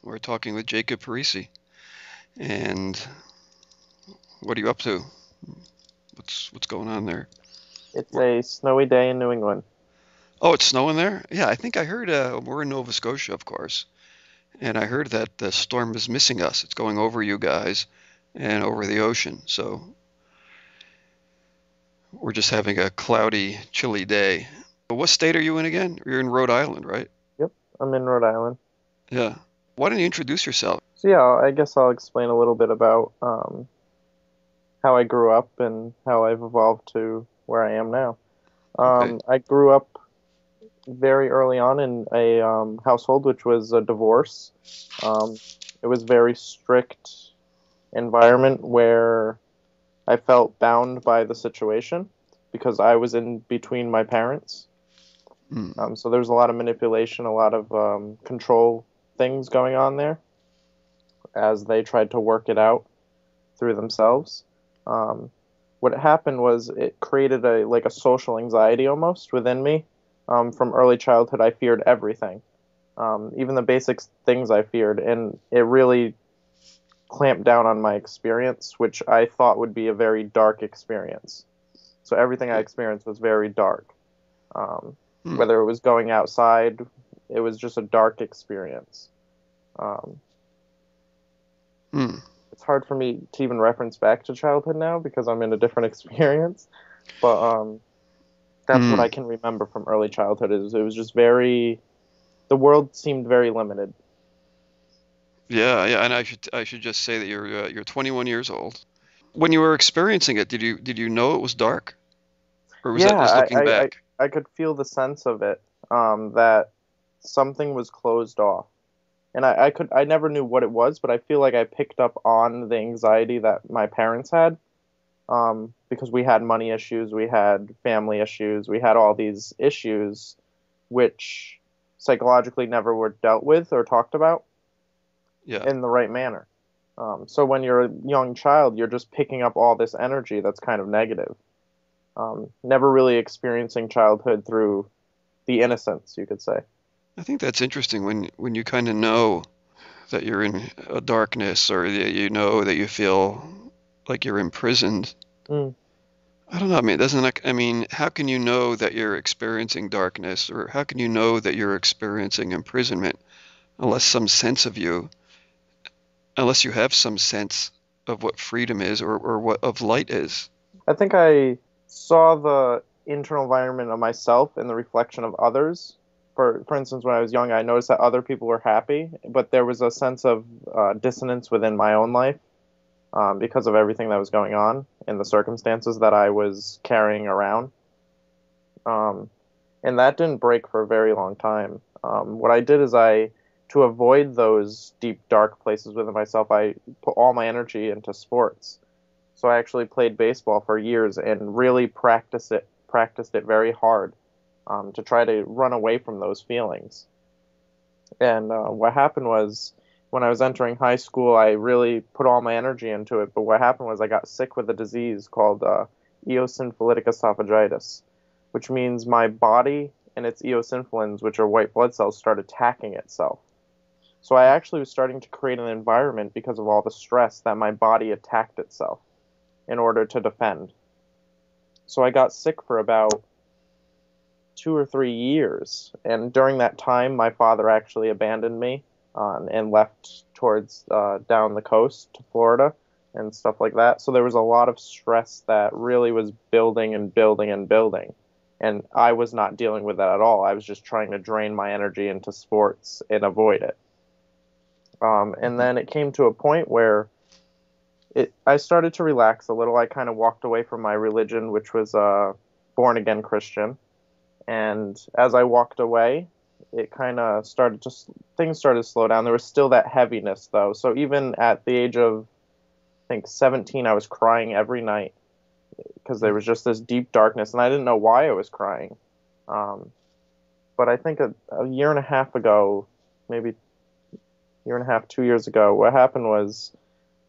We're talking with Jacob Parece. And what are you up to? What's going on there? It's We're, a snowy day in New England. oh, it's snowing there? Yeah, I think I heard we're in Nova Scotia, of course. And I heard that the storm is missing us. It's going over you guys and over the ocean. So we're just having a cloudy, chilly day. But what state are you in again? You're in Rhode Island, right? Yep, I'm in Rhode Island. Yeah. Why don't you introduce yourself? So yeah, I guess I'll explain a little bit about how I grew up and how I've evolved to where I am now. Okay. I grew up very early on in a household which was a divorce. Um, it was very strict environment where I felt bound by the situation because I was in between my parents. Hmm. So there's a lot of manipulation, a lot of control things going on there as they tried to work it out through themselves. Um, what happened was it created a social anxiety almost within me. From early childhood, I feared everything, even the basic things I feared, and it really clamped down on my experience, which I thought would be a very dark experience. So everything I Okay. experienced was very dark. Um, Hmm. Whether it was going outside, it was just a dark experience. Um, Hmm. it's hard for me to even reference back to childhood now because I'm in a different experience. But that's what Hmm. I can remember from early childhood. Is it was just very the world seemed very limited. Yeah, yeah, and I should just say that you're 21 years old. When you were experiencing it, did you know it was dark, or was Yeah, that just looking back? I could feel the sense of it, that something was closed off. And I never knew what it was, but I feel like I picked up on the anxiety that my parents had, because we had money issues, we had family issues, we had all these issues which psychologically never were dealt with or talked about Yeah. in the right manner. So when you're a young child, you're just picking up all this energy that's kind of negative, never really experiencing childhood through the innocence, you could say. I think that's interesting when you kind of know that you're in a darkness or that you know that you feel like you're imprisoned. Mm. I don't know. I mean, doesn't that, I mean, how can you know that you're experiencing darkness or how can you know that you're experiencing imprisonment unless some sense of you, unless you have some sense of what freedom is or what of light is? I think I saw the internal environment of myself in the reflection of others. For instance, when I was young, I noticed that other people were happy, but there was a sense of dissonance within my own life, because of everything that was going on and the circumstances that I was carrying around. Um, and that didn't break for a very long time. What I did is to avoid those deep, dark places within myself, I put all my energy into sports. So I actually played baseball for years and really practiced it very hard, to try to run away from those feelings. And what happened was, when I was entering high school, I really put all my energy into it. But what happened was, I got sick with a disease called eosinophilic esophagitis, which means my body and its eosinophils, which are white blood cells, start attacking itself. So I actually was starting to create an environment because of all the stress that my body attacked itself in order to defend. So I got sick for about 2 or 3 years, and during that time, my father actually abandoned me, and left towards down the coast to Florida and stuff like that. So there was a lot of stress that really was building and building and building, and I was not dealing with that at all. I was just trying to drain my energy into sports and avoid it. And Mhm. then it came to a point where I started to relax a little. I kind of walked away from my religion, which was born again Christian. And as I walked away, it kind of started just things started to slow down. There was still that heaviness though. So even at the age of, I think, 17, I was crying every night because there was just this deep darkness, and I didn't know why I was crying. Um, but I think a year and a half ago, maybe year and a half, 2 years ago, what happened was,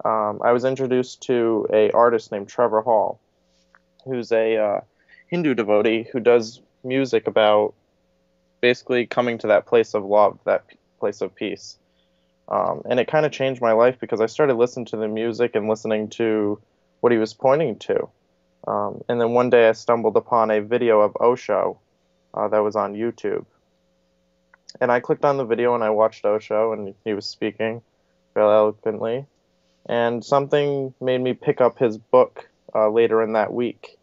I was introduced to a artist named Trevor Hall, who's a Hindu devotee who does music about basically coming to that place of love, that place of peace. And it kind of changed my life because I started listening to the music and listening to what he was pointing to. And then one day I stumbled upon a video of Osho that was on YouTube. And I clicked on the video and I watched Osho, and he was speaking very eloquently. And something made me pick up his book later in that week.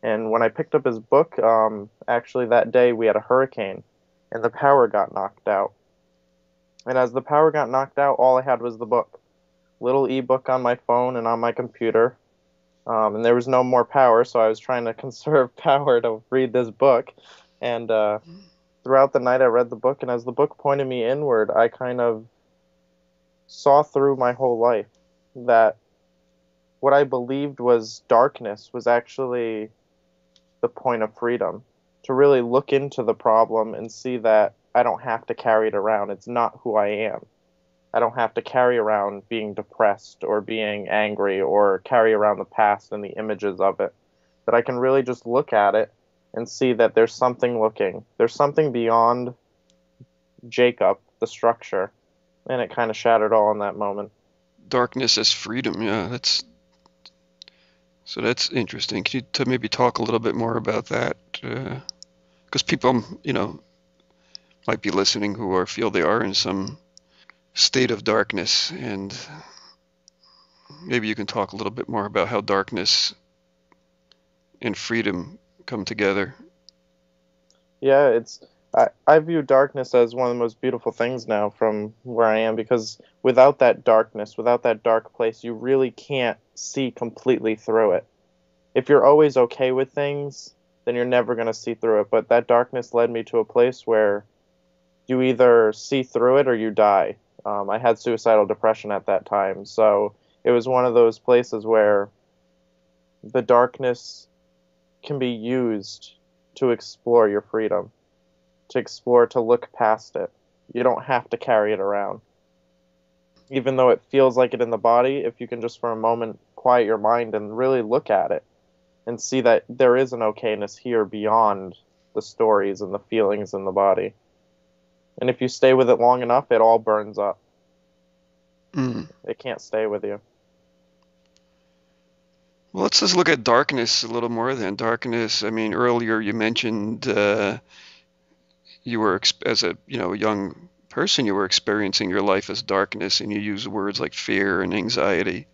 And when I picked up his book, actually that day we had a hurricane and the power got knocked out. And as the power got knocked out, all I had was the book. Little ebook on my phone and on my computer. And there was no more power, so I was trying to conserve power to read this book. And throughout the night, I read the book, and as the book pointed me inward, I kind of saw through my whole life that what I believed was darkness was actually the point of freedom. To really look into the problem and see that I don't have to carry it around. It's not who I am. I don't have to carry around being depressed or being angry or carry around the past and the images of it. That I can really just look at it and see that there's something looking. There's something beyond Jacob, the structure. And it kind of shattered all in that moment. Darkness as freedom, yeah, that's interesting. Can you maybe talk a little bit more about that? Because people, might be listening who feel they are in some state of darkness, and maybe you can talk a little bit more about how darkness and freedom come together. Yeah, I view darkness as one of the most beautiful things now from where I am, because without that darkness, without that dark place, you really can't see completely through it. If you're always okay with things, then you're never going to see through it. But that darkness led me to a place where you either see through it or you die. I had suicidal depression at that time, so it was one of those places where the darkness can be used to explore your freedom, to explore, to look past it. You don't have to carry it around. Even though it feels like it in the body, if you can just for a moment quiet your mind and really look at it and see that there is an okayness here beyond the stories and the feelings in the body. And if you stay with it long enough, it all burns up. Mm. It can't stay with you. Well, let's just look at darkness a little more then. Darkness, I mean, earlier you mentioned you were, as a young person, you were experiencing your life as darkness, and you use words like fear and anxiety,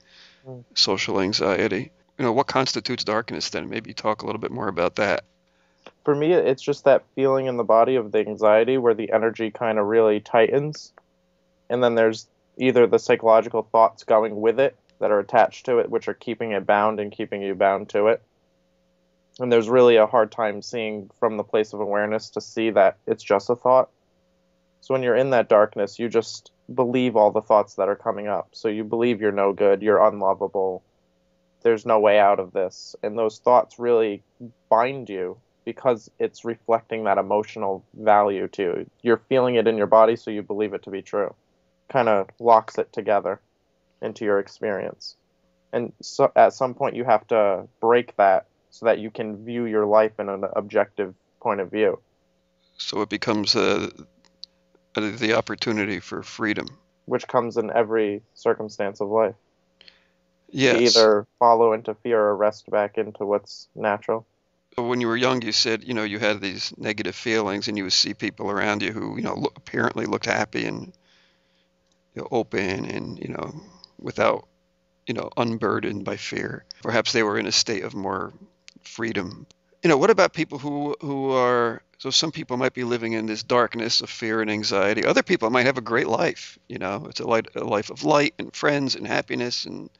social anxiety. What constitutes darkness then? Maybe talk a little bit more about that. For me, it's just that feeling in the body of the anxiety where the energy kind of really tightens. And then there's either the psychological thoughts going with it that are attached to it, which are keeping it bound and keeping you bound to it. And there's really a hard time seeing from the place of awareness to see that it's just a thought. So when you're in that darkness, you just believe all the thoughts that are coming up. So you believe you're no good, you're unlovable, there's no way out of this. And those thoughts really bind you because it's reflecting that emotional value to you. You're feeling it in your body, so you believe it to be true. Kind of locks it together into your experience. And so at some point you have to break that so that you can view your life in an objective point of view. So it becomes the opportunity for freedom. Which comes in every circumstance of life. Yes. To either follow into fear or rest back into what's natural. When you were young, you said, you had these negative feelings, and you would see people around you who, apparently looked happy and open and, without, unburdened by fear. Perhaps they were in a state of more freedom. What about people who are, so some people might be living in this darkness of fear and anxiety. Other people might have a great life. It's a life of light and friends and happiness and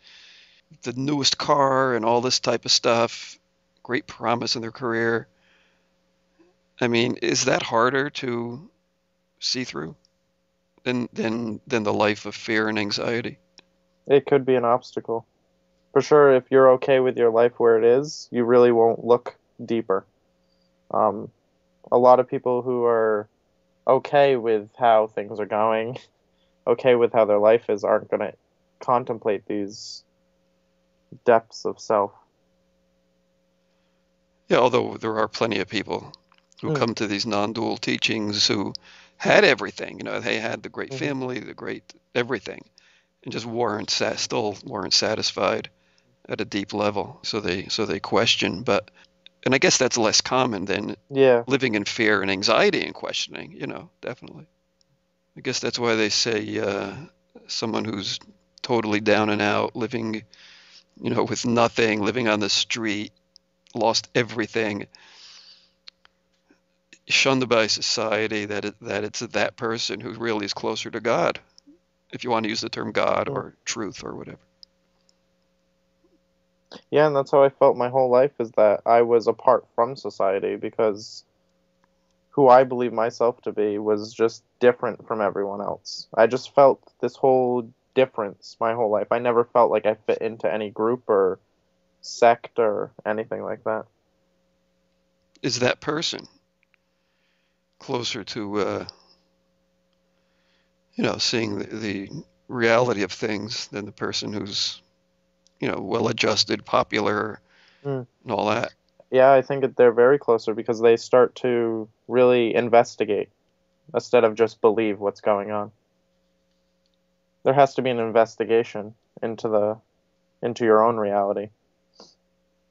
the newest car and all this type of stuff. Great promise in their career. I mean, is that harder to see through than the life of fear and anxiety? It could be an obstacle. For sure, if you're okay with your life where it is, you really won't look deeper. A lot of people who are okay with how things are going, okay with how their life is, aren't going to contemplate these depths of self. Yeah, although there are plenty of people who come to these non-dual teachings who had everything. They had the great Hmm. family, the great everything, and just still weren't satisfied at a deep level. So they question. And I guess that's less common than Yeah. living in fear and anxiety and questioning. Definitely. I guess that's why they say someone who's totally down and out, living, with nothing, living on the street, lost everything, shunned by society, that it's that person who really is closer to God, if you want to use the term God Mm. or truth or whatever. Yeah, and that's how I felt my whole life, is that I was apart from society because who I believe myself to be was just different from everyone else. I just felt this whole difference my whole life. I never felt like I fit into any group or sect or anything like that. Is that person closer to, seeing the reality of things than the person who's, well-adjusted, popular, Mm. and all that? Yeah, I think that they're very closer because they start to really investigate instead of just believe what's going on. There has to be an investigation into your own reality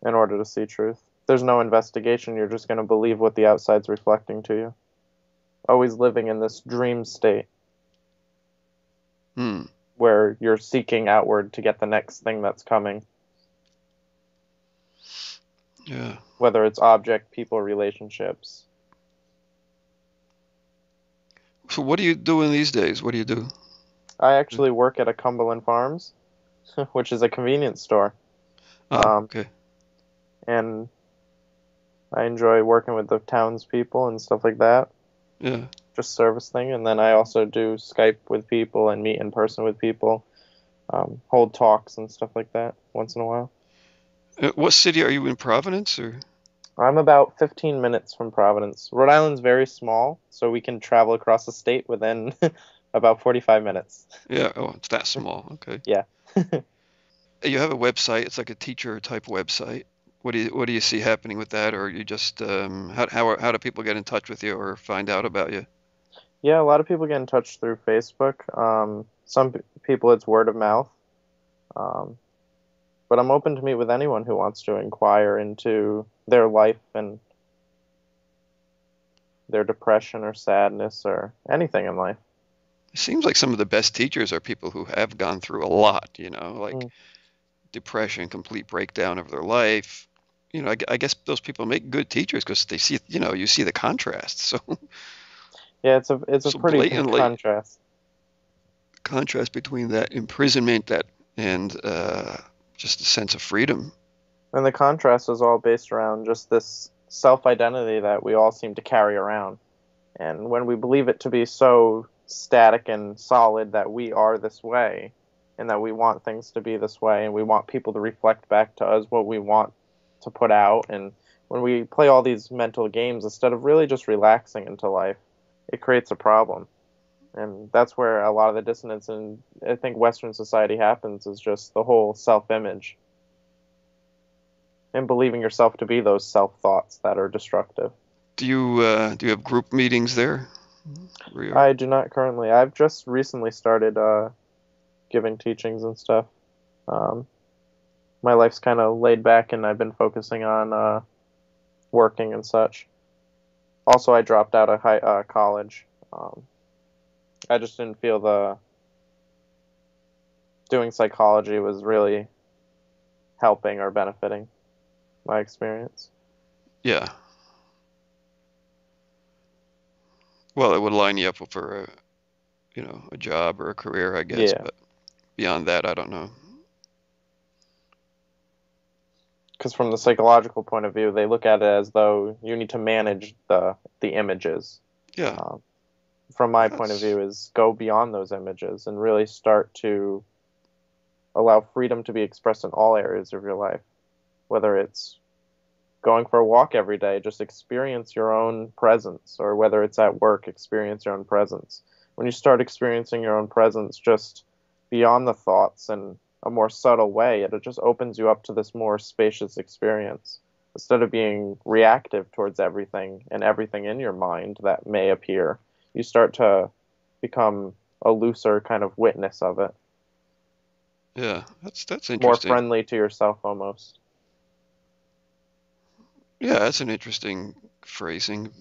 in order to see truth. If there's no investigation, you're just going to believe what the outside's reflecting to you. Always living in this dream state Hmm. where you're seeking outward to get the next thing that's coming, Yeah. whether it's object, people, relationships. So what are you doing these days? What do you do? I actually work at a Cumberland Farms, which is a convenience store. Oh, Um, okay. and I enjoy working with the townspeople and stuff like that. Yeah. Just service thing. And then I also do Skype with people and meet in person with people, hold talks and stuff like that once in a while. What city are you in, Providence or? I'm about 15 minutes from Providence. Rhode Island's very small, so we can travel across the state within about 45 minutes. Yeah. Oh, it's that small. Okay. Yeah. You have a website. It's like a teacher type website. What do you see happening with that, or you just how do people get in touch with you or find out about you? Yeah, a lot of people get in touch through Facebook. Some people it's word of mouth. Um, but I'm open to meet with anyone who wants to inquire into their life and their depression or sadness or anything in life. It seems like some of the best teachers are people who have gone through a lot. Like Mm. depression, complete breakdown of their life. I guess those people make good teachers because they see, you see the contrast so Yeah, it's a so pretty big blatantly. contrast. Contrast between that imprisonment that and just a sense of freedom. And the contrast is all based around just this self-identity that we all seem to carry around. And when we believe it to be so static and solid that we are this way, and that we want things to be this way, and we want people to reflect back to us what we want to put out, and when we play all these mental games instead of really just relaxing into life, it creates a problem. And that's where a lot of the dissonance in, I think, Western society happens, is just the whole self-image and believing yourself to be those self-thoughts that are destructive. Do you have group meetings there where you are? I do not currently. I've just recently started giving teachings and stuff. Um, my life's kind of laid back, and I've been focusing on working and such. Also, I dropped out of college. I just didn't feel the doing psychology was really helping or benefiting my experience. Yeah. Well, it would line you up for a job or a career, I guess, Yeah, but beyond that, I don't know. because from the psychological point of view, they look at it as though you need to manage the images. Yeah, Um, from my point of that's view, is go beyond those images and really start to allow freedom to be expressed in all areas of your life, whether it's going for a walk every day, just experience your own presence, or whether it's at work, experience your own presence. When you start experiencing your own presence just beyond the thoughts in a more subtle way, it just opens you up to this more spacious experience. Instead of being reactive towards everything and everything in your mind that may appear, You start to become a looser kind of witness of it, Yeah, that's more interesting. friendly to yourself almost. Yeah, that's an interesting phrasing.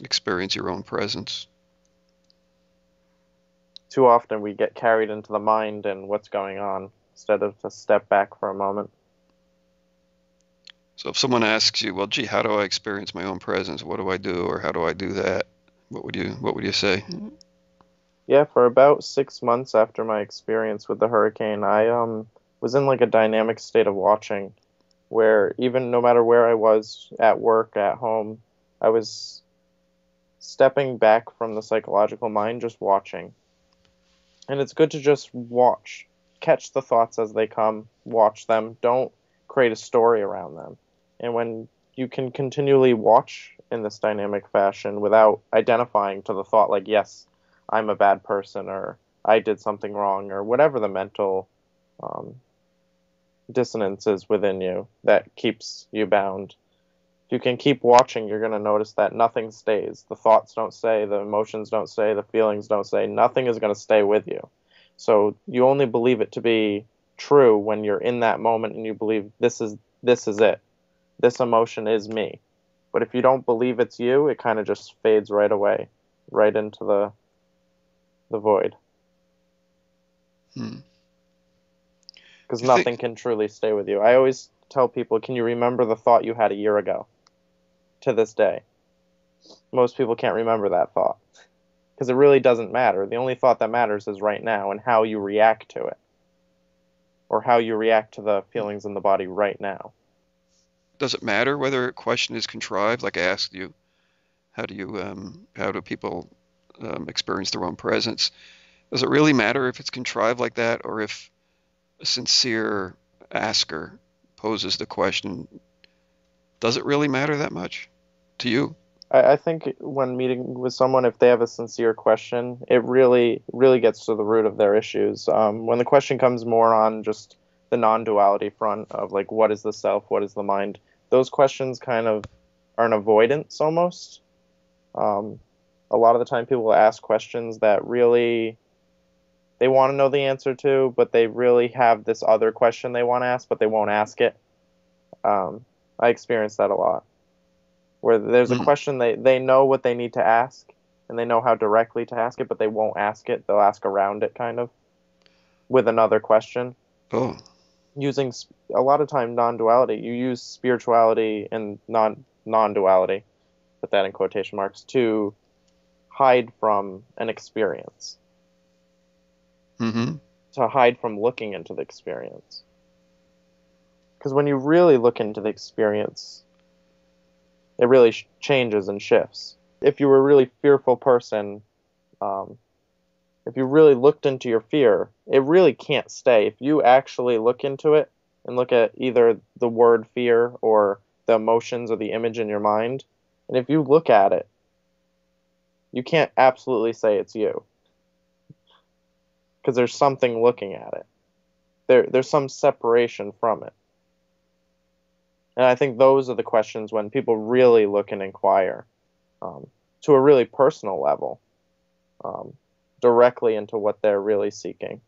Experience your own presence. Too often we get carried into the mind and what's going on instead of to step back for a moment. So if someone asks you, well, gee, how do I experience my own presence? What do I do, or how do I do that? What would you say? Yeah, for about 6 months after my experience with the hurricane, I was in like a dynamic state of watching where even no matter where I was at work, at home, I was stepping back from the psychological mind, just watching. And it's good to just watch, catch the thoughts as they come, watch them, don't create a story around them. And when you can continually watch in this dynamic fashion without identifying to the thought, like, yes, I'm a bad person, or I did something wrong, or whatever the mental um, dissonance is within you that keeps you bound. If you can keep watching, you're going to notice that nothing stays. The thoughts don't stay, the emotions don't stay, the feelings don't stay. Nothing is going to stay with you. So you only believe it to be true when you're in that moment and you believe this is it. This emotion is me. But if you don't believe it's you, it kind of just fades right away, right into the void. Hmm. Because Do you nothing think can truly stay with you. I always tell people, can you remember the thought you had a year ago to this day? Most people can't remember that thought because it really doesn't matter. The only thought that matters is right now and how you react to it, or how you react to the feelings in the body right now. does it matter whether a question is contrived? Like I asked you, how do people experience their own presence? Does it really matter if it's contrived like that, or if a sincere asker poses the question? Does it really matter that much to you? I think when meeting with someone, if they have a sincere question, it really gets to the root of their issues. When the question comes more on just the non-duality front of like, what is the self, what is the mind, those questions kind of are an avoidance almost. Um, a lot of the time, people will ask questions that really they want to know the answer to, but they really have this other question they want to ask, but they won't ask it. I experience that a lot, where there's a Hmm. question they know what they need to ask, and they know how directly to ask it, but they won't ask it. They'll ask around it, kind of, with another question. Oh, Using a lot of time non-duality, you use spirituality and non-duality, put that in quotation marks, to hide from an experience, mm-hmm. to hide from looking into the experience. Because when you really look into the experience, it really changes and shifts. If you were a really fearful person, um, if you really looked into your fear, it really can't stay. If you actually look into it and look at either the word fear or the emotions or the image in your mind, and if you look at it, you can't absolutely say it's you because there's something looking at it. There's some separation from it. And I think those are the questions when people really look and inquire um, to a really personal level, um, directly into what they're really seeking,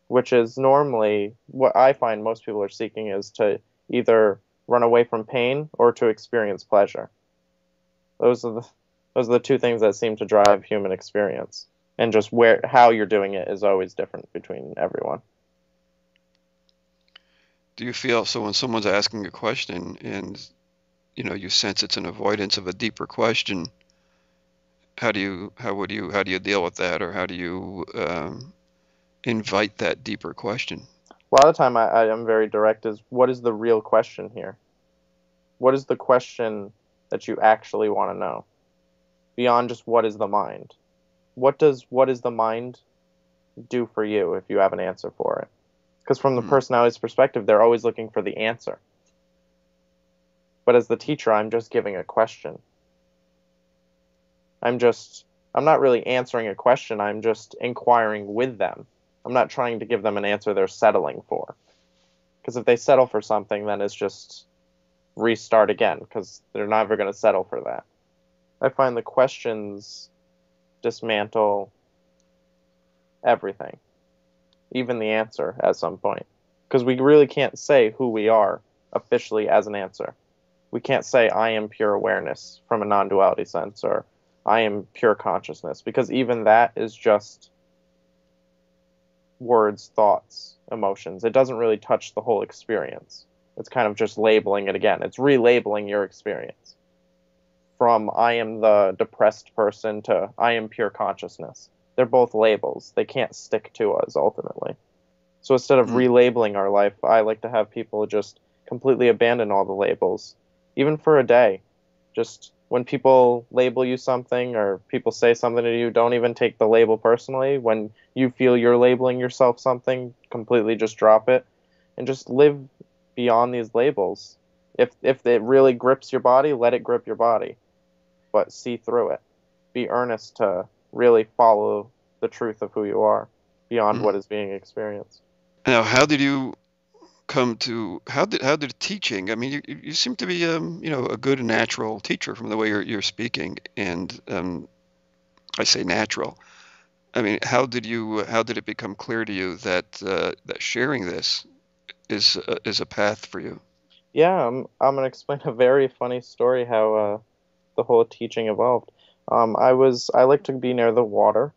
which is normally what I find most people are seeking is to either run away from pain or to experience pleasure. Those are the those are the two things that seem to drive human experience. And just where how you're doing it is always different between everyone. Do you feel so when someone's asking a question and you sense it's an avoidance of a deeper question? How do you deal with that, or how do you invite that deeper question? A lot of the time I am very direct is what is the real question here? What is the question that you actually want to know? Beyond just what is the mind? What is the mind do for you if you have an answer for it? Because from the Hmm. personality's perspective, they're always looking for the answer. But as the teacher, I'm just giving a question. I'm just, I'm not really answering a question. I'm just inquiring with them. I'm not trying to give them an answer they're settling for. Because if they settle for something, then it's just restart again, because they're never going to settle for that. I find the questions dismantle everything, even the answer at some point. Because we really can't say who we are officially as an answer. We can't say I am pure awareness from a non-duality sense, or I am pure consciousness, because even that is just words, thoughts, emotions. It doesn't really touch the whole experience. It's kind of just labeling it again. It's relabeling your experience from I am the depressed person to I am pure consciousness. They're both labels. They can't stick to us ultimately. So instead of Mm. relabeling our life, I like to have people just completely abandon all the labels, even for a day. Just when people label you something or people say something to you, don't even take the label personally. When you feel you're labeling yourself something, completely just drop it and just live beyond these labels. If it really grips your body, let it grip your body, but see through it. Be earnest to really follow the truth of who you are beyond Mm. what is being experienced. Now, how did you come to how did teaching? I mean, you seem to be a good natural teacher from the way you're speaking, and I say natural. I mean, how did it become clear to you that that sharing this is a path for you? Yeah, I'm gonna explain a very funny story how the whole teaching evolved. I like to be near the water.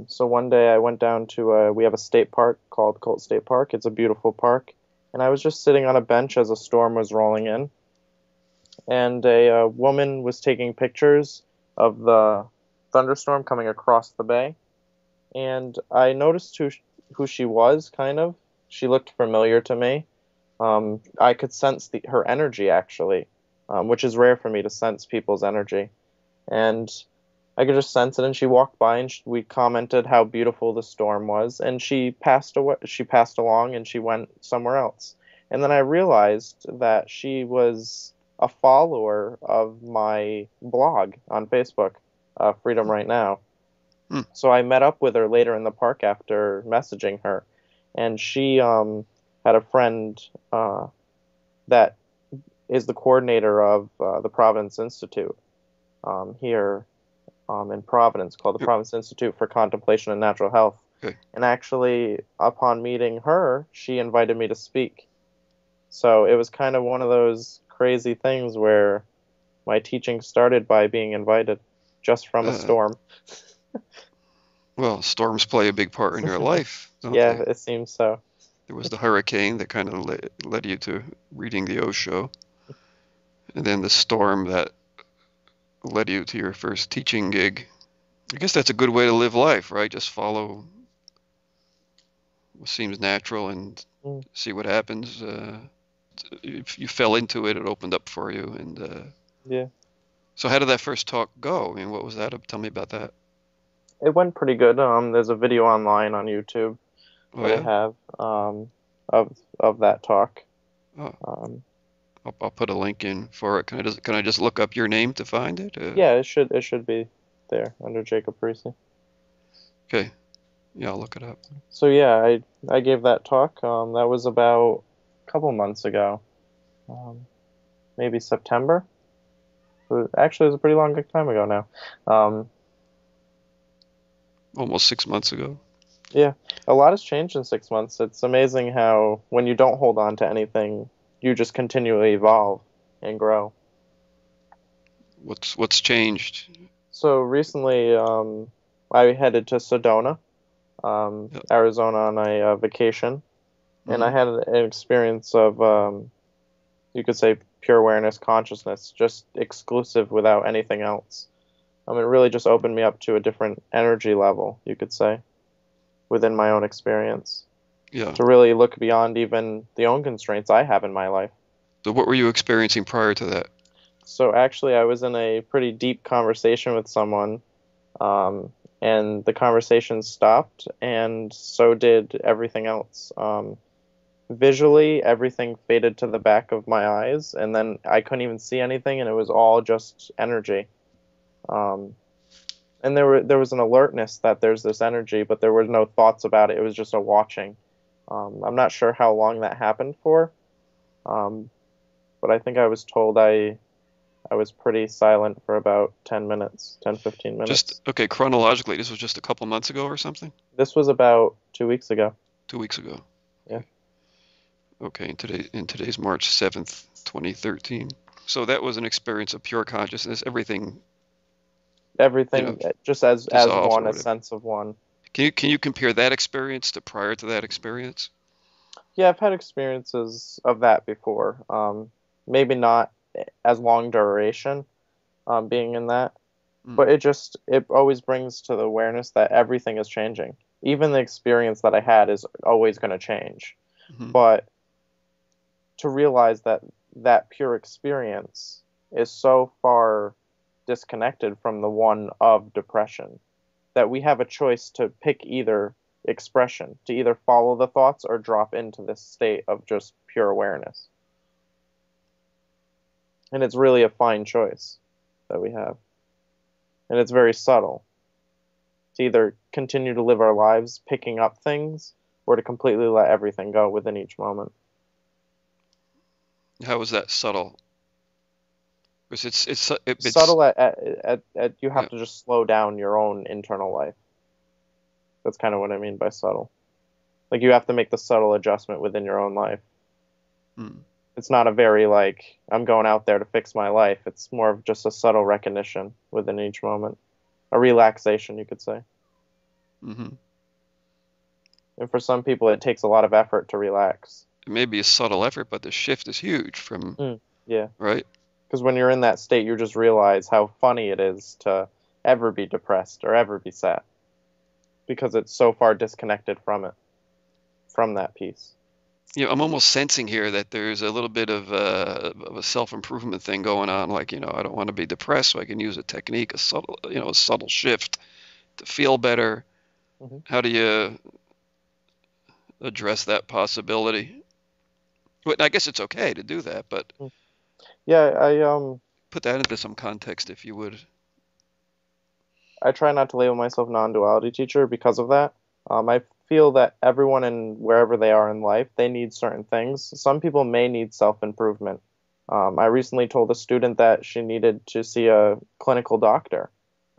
So one day I went down to we have a state park called Colt State Park. It's a beautiful park, and I was just sitting on a bench as a storm was rolling in, and a woman was taking pictures of the thunderstorm coming across the bay, and I noticed who she was. Kind of, she looked familiar to me. I could sense her energy actually, which is rare for me to sense people's energy, and I could just sense it. And she walked by, and we commented how beautiful the storm was, and she passed away. She passed along, and she went somewhere else. And then I realized that she was a follower of my blog on Facebook, Freedom Right Now. Hmm. So I met up with her later in the park after messaging her, and she had a friend that is the coordinator of the Providence Institute here in Providence, called the Yep. Providence Institute for Contemplation and Natural Health. Okay. And actually, upon meeting her, she invited me to speak. So it was kind of one of those crazy things where my teaching started by being invited just from a Uh, storm. well, storms play a big part in your life, don't Yeah, they? it seems so. There was the hurricane that kind of led you to reading the Osho, and then the storm that led you to your first teaching gig. I guess that's a good way to live life, right? Just follow what seems natural and Mm. see what happens. If you fell into it, it opened up for you. And Yeah, so, how did that first talk go? I mean, what was that? Tell me about that. it went pretty good. There's a video online on YouTube Oh that I yeah. have of that talk. Oh, Um, I'll put a link in for it. Can I just look up your name to find it? yeah, it should be there under Jacob Parece. Okay. Yeah, I'll look it up. So yeah, I gave that talk. That was about a couple months ago, um, maybe September. Actually, it was a pretty long time ago now. Almost 6 months ago. Yeah, a lot has changed in 6 months. It's amazing how when you don't hold on to anything, you just continually evolve and grow. What's changed? So recently, I headed to Sedona, Yeah. Arizona, on a vacation, and I Hmm. had an experience of you could say pure awareness consciousness, just exclusive without anything else. It really just opened me up to a different energy level, you could say, within my own experience, Yeah. to really look beyond even the own constraints I have in my life. So, what were you experiencing prior to that? So actually, I was in a pretty deep conversation with someone, um, and the conversation stopped, and so did everything else. Visually, everything faded to the back of my eyes, and then I couldn't even see anything, and it was all just energy. Um, and there was an alertness that there's this energy, but there were no thoughts about it. It was just a watching. I'm not sure how long that happened for, um, but I think I was told I was pretty silent for about 10 minutes, 10, 15 Just minutes. okay, chronologically, this was just a couple months ago or something? This was about 2 weeks ago. 2 weeks ago. Yeah. Okay. Okay, and today's March 7th, 2013. So that was an experience of pure consciousness, everything, you know, Everything just as dissolves or one, a whatever. sense of one. Can you compare that experience to prior to that experience? Yeah, I've had experiences of that before. Maybe not as long duration, being in that, but Mm, it always brings to the awareness that everything is changing. Even the experience that I had is always going to change. mm-hmm. But to realize that that pure experience is so far disconnected from the one of depression that we have a choice to pick either expression, to either follow the thoughts or drop into this state of just pure awareness. And it's really a fine choice that we have. And it's very subtle to either continue to live our lives picking up things or to completely let everything go within each moment. How is that subtle? Because it's Subtle at you yeah. have to just slow down your own internal life. That's kind of what I mean by subtle. Like you have to make the subtle adjustment within your own life. Mm, It's not a very like I'm going out there to fix my life. It's more of just a subtle recognition within each moment, a relaxation, you could say. mm-hmm. And for some people, it takes a lot of effort to relax. It may be a subtle effort, but the shift is huge from Yeah, right. because when you're in that state, you just realize how funny it is to ever be depressed or ever be sad because it's so far disconnected from it, from that piece. I'm almost sensing here that there's a little bit of a self-improvement thing going on. Like, I don't want to be depressed, so I can use a technique, a subtle shift to feel better. Hmm. How do you address that possibility? But I guess it's okay to do that, but Yeah, put that into some context if you would. I try not to label myself non-duality teacher because of that. I feel that everyone in wherever they are in life, they need certain things. Some people may need self-improvement. I recently told a student that she needed to see a clinical doctor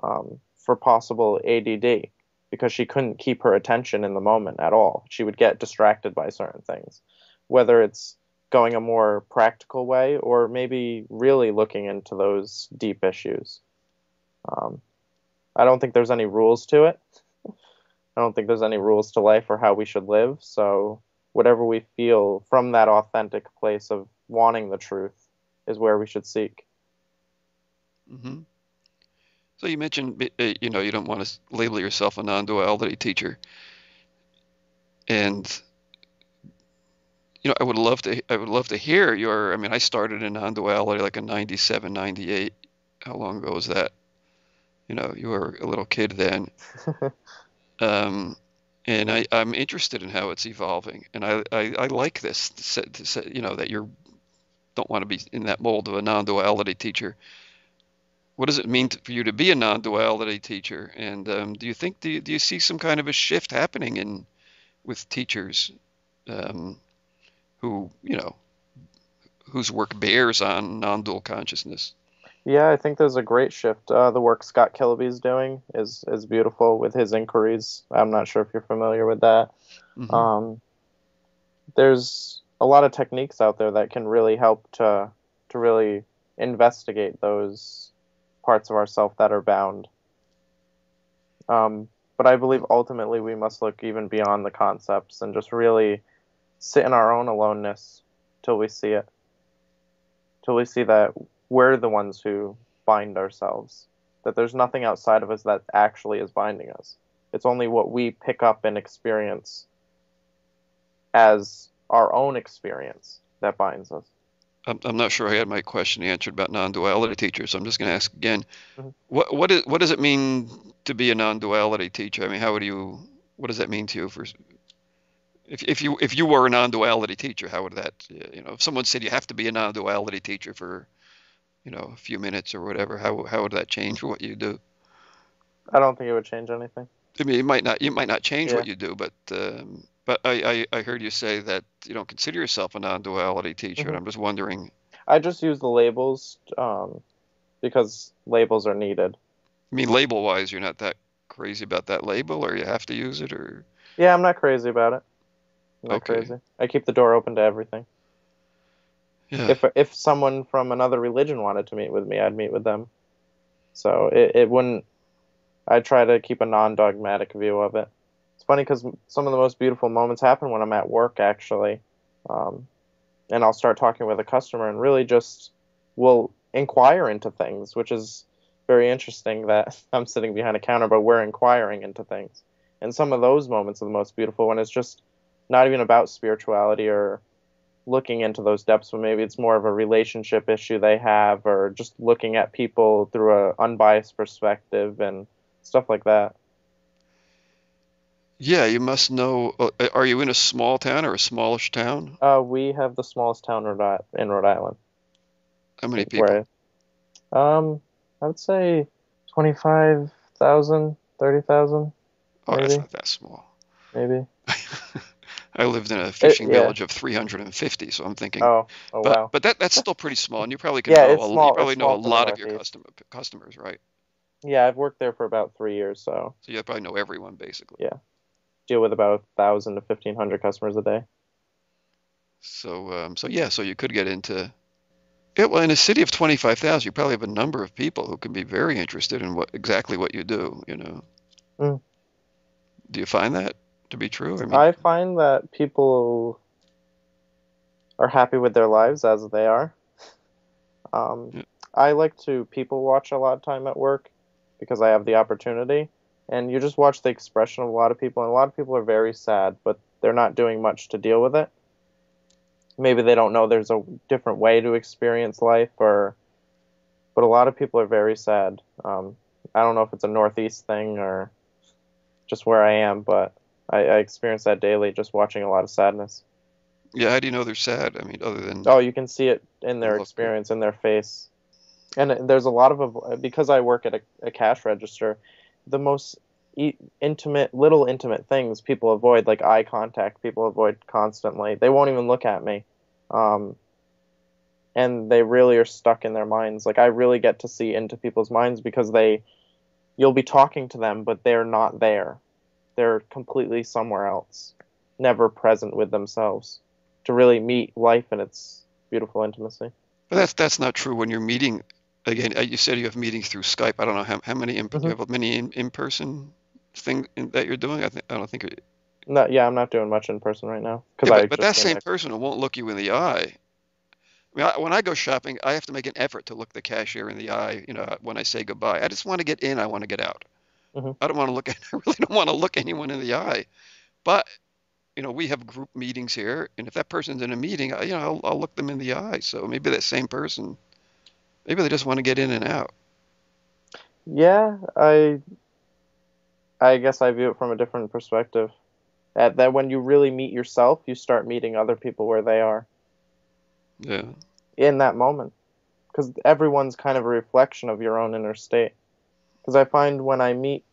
for possible ADD because she couldn't keep her attention in the moment at all. She would get distracted by certain things, whether it's going a more practical way or maybe really looking into those deep issues. Um, I don't think there's any rules to it. I don't think there's any rules to life or how we should live. So, whatever we feel from that authentic place of wanting the truth is where we should seek. Hmm. So you mentioned, you don't want to label yourself a non-duality teacher, and I would love to hear your. I mean, I started in non-duality like in 97, 98. How long ago was that? You were a little kid then. Um, and I'm interested in how it's evolving, and I like this to say, that you don't want to be in that mold of a non-duality teacher. What does it mean for you to be a non-duality teacher? And do you see some kind of a shift happening in with teachers um, who whose work bears on non-dual consciousness? Yeah, I think there's a great shift. The work Scott Kiloby's doing is beautiful with his inquiries. I'm not sure if you're familiar with that. Hmm. Um, there's a lot of techniques out there that can really help to really investigate those parts of ourself that are bound. But I believe ultimately we must look even beyond the concepts and just really sit in our own aloneness till we see it, till we see that we're the ones who bind ourselves, that there's nothing outside of us that actually is binding us. It's only what we pick up and experience as our own experience that binds us. I'm not sure I had my question answered about non-duality teachers, so I'm just going to ask again. Mhm. What does it mean to be a non-duality teacher? I mean, what does that mean to you? If you were a non-duality teacher, how would that, if someone said you have to be a non-duality teacher for, a few minutes or whatever, how would that change what you do? I don't think it would change anything. I mean, you might not change Yeah. what you do, but I heard you say that you don't consider yourself a non-duality teacher, and Hmm. I'm just wondering. I just use the labels. because labels are needed. I mean, label-wise, you're not that crazy about that label, or you have to use it, or Yeah, I'm not crazy about it. I'm not okay, crazy. I keep the door open to everything. yeah, If someone from another religion wanted to meet with me, I'd meet with them. So it wouldn't. I try to keep a non-dogmatic view of it. It's funny because some of the most beautiful moments happen when I'm at work, actually. Um, and I'll start talking with a customer and really just will inquire into things, which is very interesting that I'm sitting behind a counter, but we're inquiring into things. And some of those moments are the most beautiful when it's just not even about spirituality or looking into those depths, but maybe it's more of a relationship issue they have, or just looking at people through an unbiased perspective and stuff like that. yeah. You must know. Are you in a small town or a smallish town? We have the smallest town in Rhode Island, How many people? where I would say 25,000, 30,000, Oh, that's maybe, not that small. maybe. I lived in a fishing Yeah. village of 350, so I'm thinking, Oh wow. but that's still pretty small, and you probably can Yeah, know it's you small. It's probably know a small for the lot of your Northeast. customers, right? Yeah, I've worked there for about 3 years, so So you probably know everyone basically. yeah, deal with about 1,000 to 1,500 customers a day. So yeah, so you could get into yeah, well, in a city of 25,000, you probably have a number of people who can be very interested in exactly what you do, you know. Mm. Do you find that to be true? I mean, I find that people are happy with their lives as they are. Um, yeah, I like to people watch a lot of time at work because I have the opportunity, and you just watch the expression of a lot of people, and a lot of people are very sad, but they're not doing much to deal with it. Maybe they don't know there's a different way to experience life, or but a lot of people are very sad. I don't know if it's a Northeast thing or just where I am, but I experience that daily just watching a lot of sadness. yeah, how do you know they're sad? I mean, other than Oh, you can see it in the their look. experience, in their face. And there's a lot of because I work at a cash register, the most little intimate things people avoid, like eye contact, people avoid constantly. They won't even look at me, um, and they really are stuck in their minds. Like I really get to see into people's minds because you'll be talking to them, but they're not there. They're completely somewhere else, never present with themselves. To really meet life in its beautiful intimacy. But that's not true when you're meeting. Again, you said you have meetings through Skype. I don't know how many you Hmm. have many in-person that you're doing. I don't think. No, yeah, I'm not doing much in person right now because Yeah, I but just that came same back. person who won't look you in the eye. I mean, when I go shopping, I have to make an effort to look the cashier in the eye, you know, when I say goodbye. I just want to get in, I want to get out. Hmm. I don't want to look at, I really don't want to look anyone in the eye. But, you know, we have group meetings here, and if that person's in a meeting, you know, I'll look them in the eye. So maybe that same person, maybe they just want to get in and out. Yeah, I guess I view it from a different perspective. That when you really meet yourself, you start meeting other people where they are Yeah. in that moment, because everyone's kind of a reflection of your own inner state. Because I find when I meet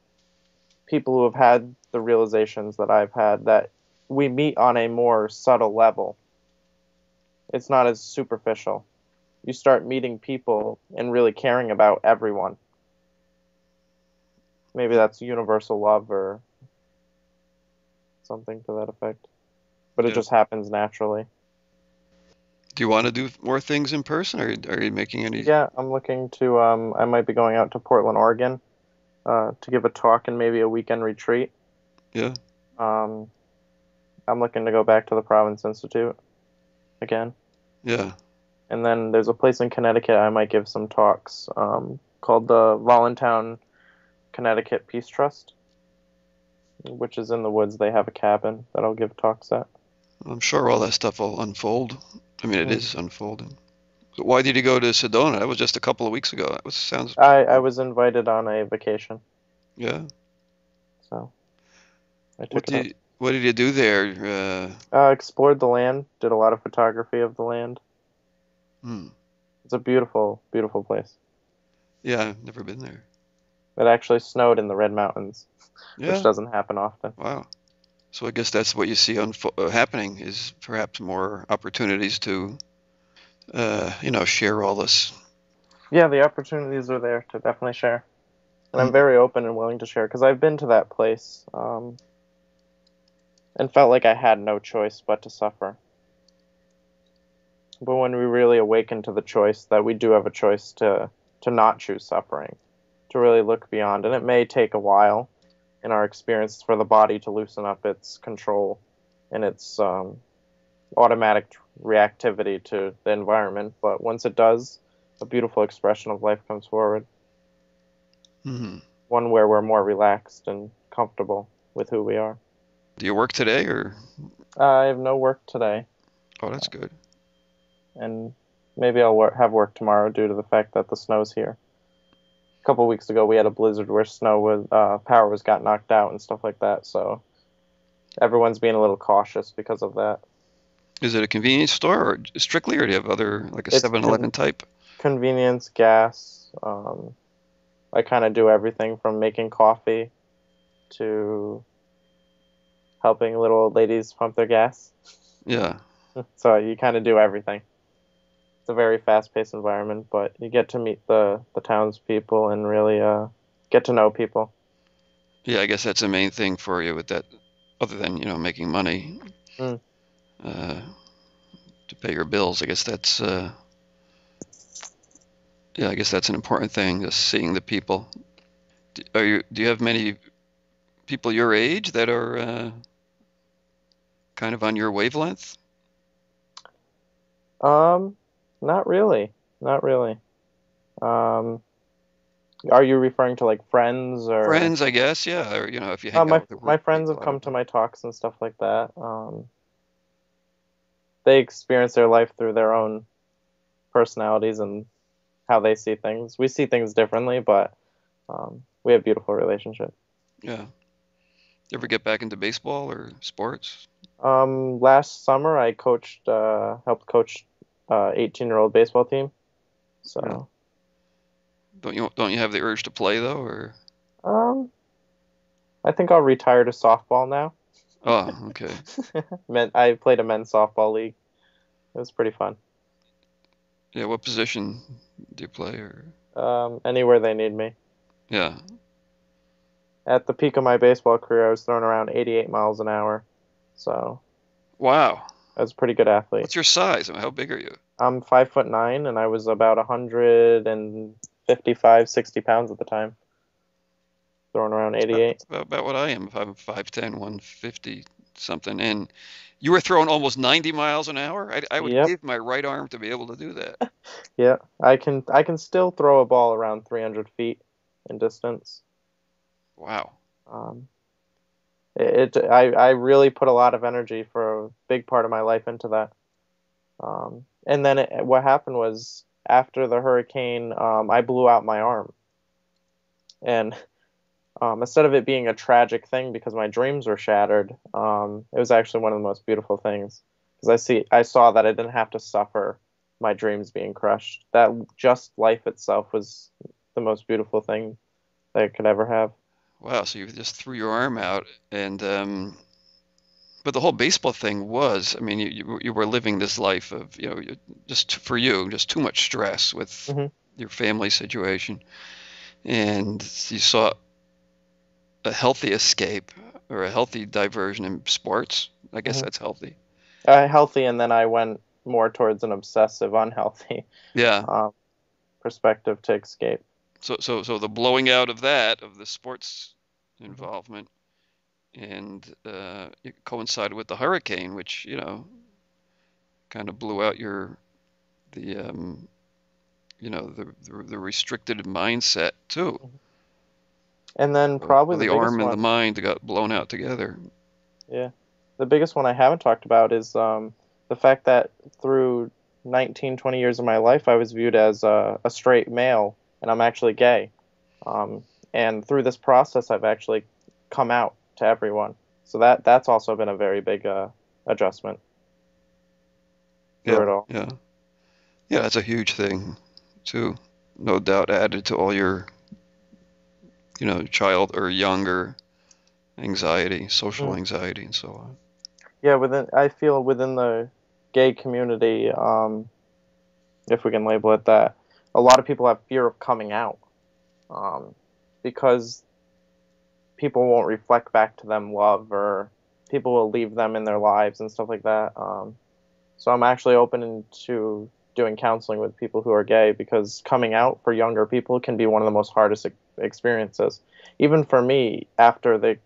people who have had the realizations that I've had, that we meet on a more subtle level. It's not as superficial. You start meeting people and really caring about everyone. Maybe that's universal love or something to that effect. But it Yeah. just happens naturally. Do you want to do more things in person, or are you making any? Yeah, I'm looking to. I might be going out to Portland, Oregon, to give a talk and maybe a weekend retreat. Yeah. Um, I'm looking to go back to the Province Institute again, Yeah. and then there's a place in Connecticut I might give some talks, called the Voluntown Connecticut Peace Trust, which is in the woods. They have a cabin that I'll give talks at. I'm sure all that stuff will unfold. I mean, it Mm. is unfolding. So why did you go to Sedona? That was just a couple of weeks ago. That was sounds. I was invited on a vacation, Yeah. so I took it up. What did you do there? Explored the land, did a lot of photography of the land. Hmm. It's a beautiful, beautiful place. Yeah, I've never been there. It actually snowed in the Red Mountains, which Yeah. doesn't happen often. Wow. So I guess that's what you see happening is perhaps more opportunities to, you know, share all this Yeah, the opportunities are there to definitely share. And I'm Mm. very open and willing to share because I've been to that place and felt like I had no choice but to suffer. But when we really awaken to the choice that we do have a choice to not choose suffering, to really look beyond, and it may take a while in our experience for the body to loosen up its control and its automatic reactivity to the environment. But once it does, a beautiful expression of life comes forward. Mm. One where we're more relaxed and comfortable with who we are. Do you work today or? I have no work today, Oh, that's good. and maybe I'll have work tomorrow due to the fact that the snow's here. A couple weeks ago, we had a blizzard where snow was power was got knocked out and stuff like that. So everyone's being a little cautious because of that. Is it a convenience store or strictly, or do you have other, like a It's 7-Eleven type? convenience, gas. I kind of do everything from making coffee to helping little old ladies pump their gas. Yeah. So you kind of do everything. It's a very fast-paced environment, but you get to meet the townspeople and really get to know people. Yeah, I guess that's the main thing for you with that, other than, making money Mm. uh, to pay your bills. I guess that's, yeah, I guess that's an important thing, just seeing the people. Do you have many people your age that are kind of on your wavelength? Um, Not really, not really. Um, are you referring to like friends or? Friends, I guess, yeah, or, if you hang out My with the my work friends people, have I come don't to know. my talks and stuff like that. They experience their life through their own personalities and how they see things. We see things differently, but we have beautiful relationships. Yeah. You ever get back into baseball or sports? Last summer I helped coach 18-year-old baseball team. Yeah. So, Don't you have the urge to play though, or? um, I think I'll retire to softball now. Oh, okay. I played a men's softball league. It was pretty fun. Yeah, what position do you play, or? Anywhere they need me. Yeah. At the peak of my baseball career, I was throwing around 88 miles an hour. So Wow. I was a pretty good athlete. What's your size? I mean, how big are you? I'm 5'9", and I was about 155, 60 pounds at the time, throwing around That's 88. about what I am. If I'm 5'10", 150 something, and you were throwing almost 90 miles an hour. I would Yep, give my right arm to be able to do that. yeah. I can still throw a ball around 300 feet in distance. Wow. Um, I really put a lot of energy for a big part of my life into that. And then what happened was after the hurricane, I blew out my arm, and instead of it being a tragic thing because my dreams were shattered, it was actually one of the most beautiful things because I saw that I didn't have to suffer my dreams being crushed. That just life itself was the most beautiful thing that I could ever have. Wow. So you just threw your arm out, and but the whole baseball thing was, I mean, you were living this life of, just for you, just too much stress with Hmm. your family situation, and you saw a healthy escape or a healthy diversion in sports. I guess Hmm. that's healthy. Healthy, and then I went more towards an obsessive, unhealthy Yeah. um, perspective to escape. So the blowing out of that, of the sports Hmm. involvement, and it coincided with the hurricane, which, kind of blew out the the restricted mindset too. And then So probably the the biggest arm and the one, mind got blown out together. yeah, the biggest one I haven't talked about is the fact that through 19, 20 years of my life, I was viewed as a straight male, and I'm actually gay. Um, and through this process, I've actually come out to everyone. So that's also been a very big adjustment through Yeah, it all. yeah, yeah. That's a huge thing too. No doubt added to all your, child or younger anxiety, social Mm. anxiety, and so on. Yeah, I feel within the gay community, if we can label it that, a lot of people have fear of coming out, um, because people won't reflect back to them love, or people will leave them in their lives and stuff like that. So I'm actually open to doing counseling with people who are gay, because coming out for younger people can be one of the most hardest experiences. Even for me, after the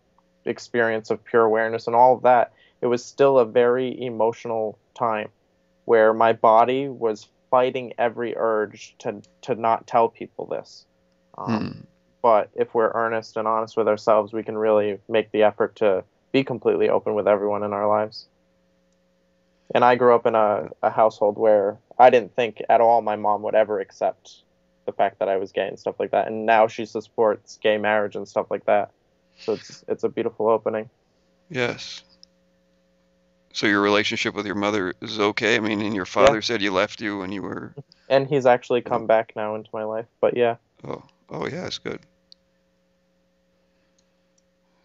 experience of pure awareness and all of that, it was still a very emotional time where my body was fighting every urge to not tell people this. Hmm. But if we're earnest and honest with ourselves, we can really make the effort to be completely open with everyone in our lives. And I grew up in a household where I didn't think at all my mom would ever accept the fact that I was gay and stuff like that. And now she supports gay marriage and stuff like that. So it's a beautiful opening. Yes. So your relationship with your mother is okay? I mean, and your Yeah. father said he left you when you were, And he's actually you know, come back now into my life. But yeah. oh, oh yeah, it's good.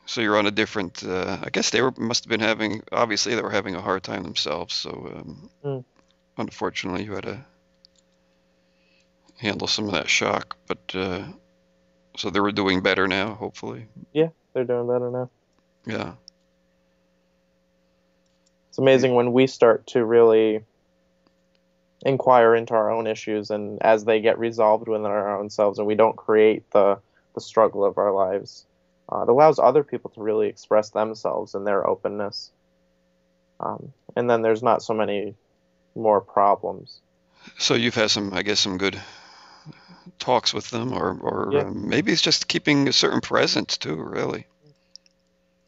So you're on a different, I guess they must have been having, obviously they were having a hard time themselves. So Mm. unfortunately you had to handle some of that shock. But so they were doing better now, hopefully. Yeah, they're doing better now. Yeah. It's amazing when we start to really inquire into our own issues, and as they get resolved within our own selves and we don't create the struggle of our lives, it allows other people to really express themselves and their openness, and then there's not so many more problems. So you've had some, I guess, some good talks with them, or Yeah. maybe it's just keeping a certain presence too, really.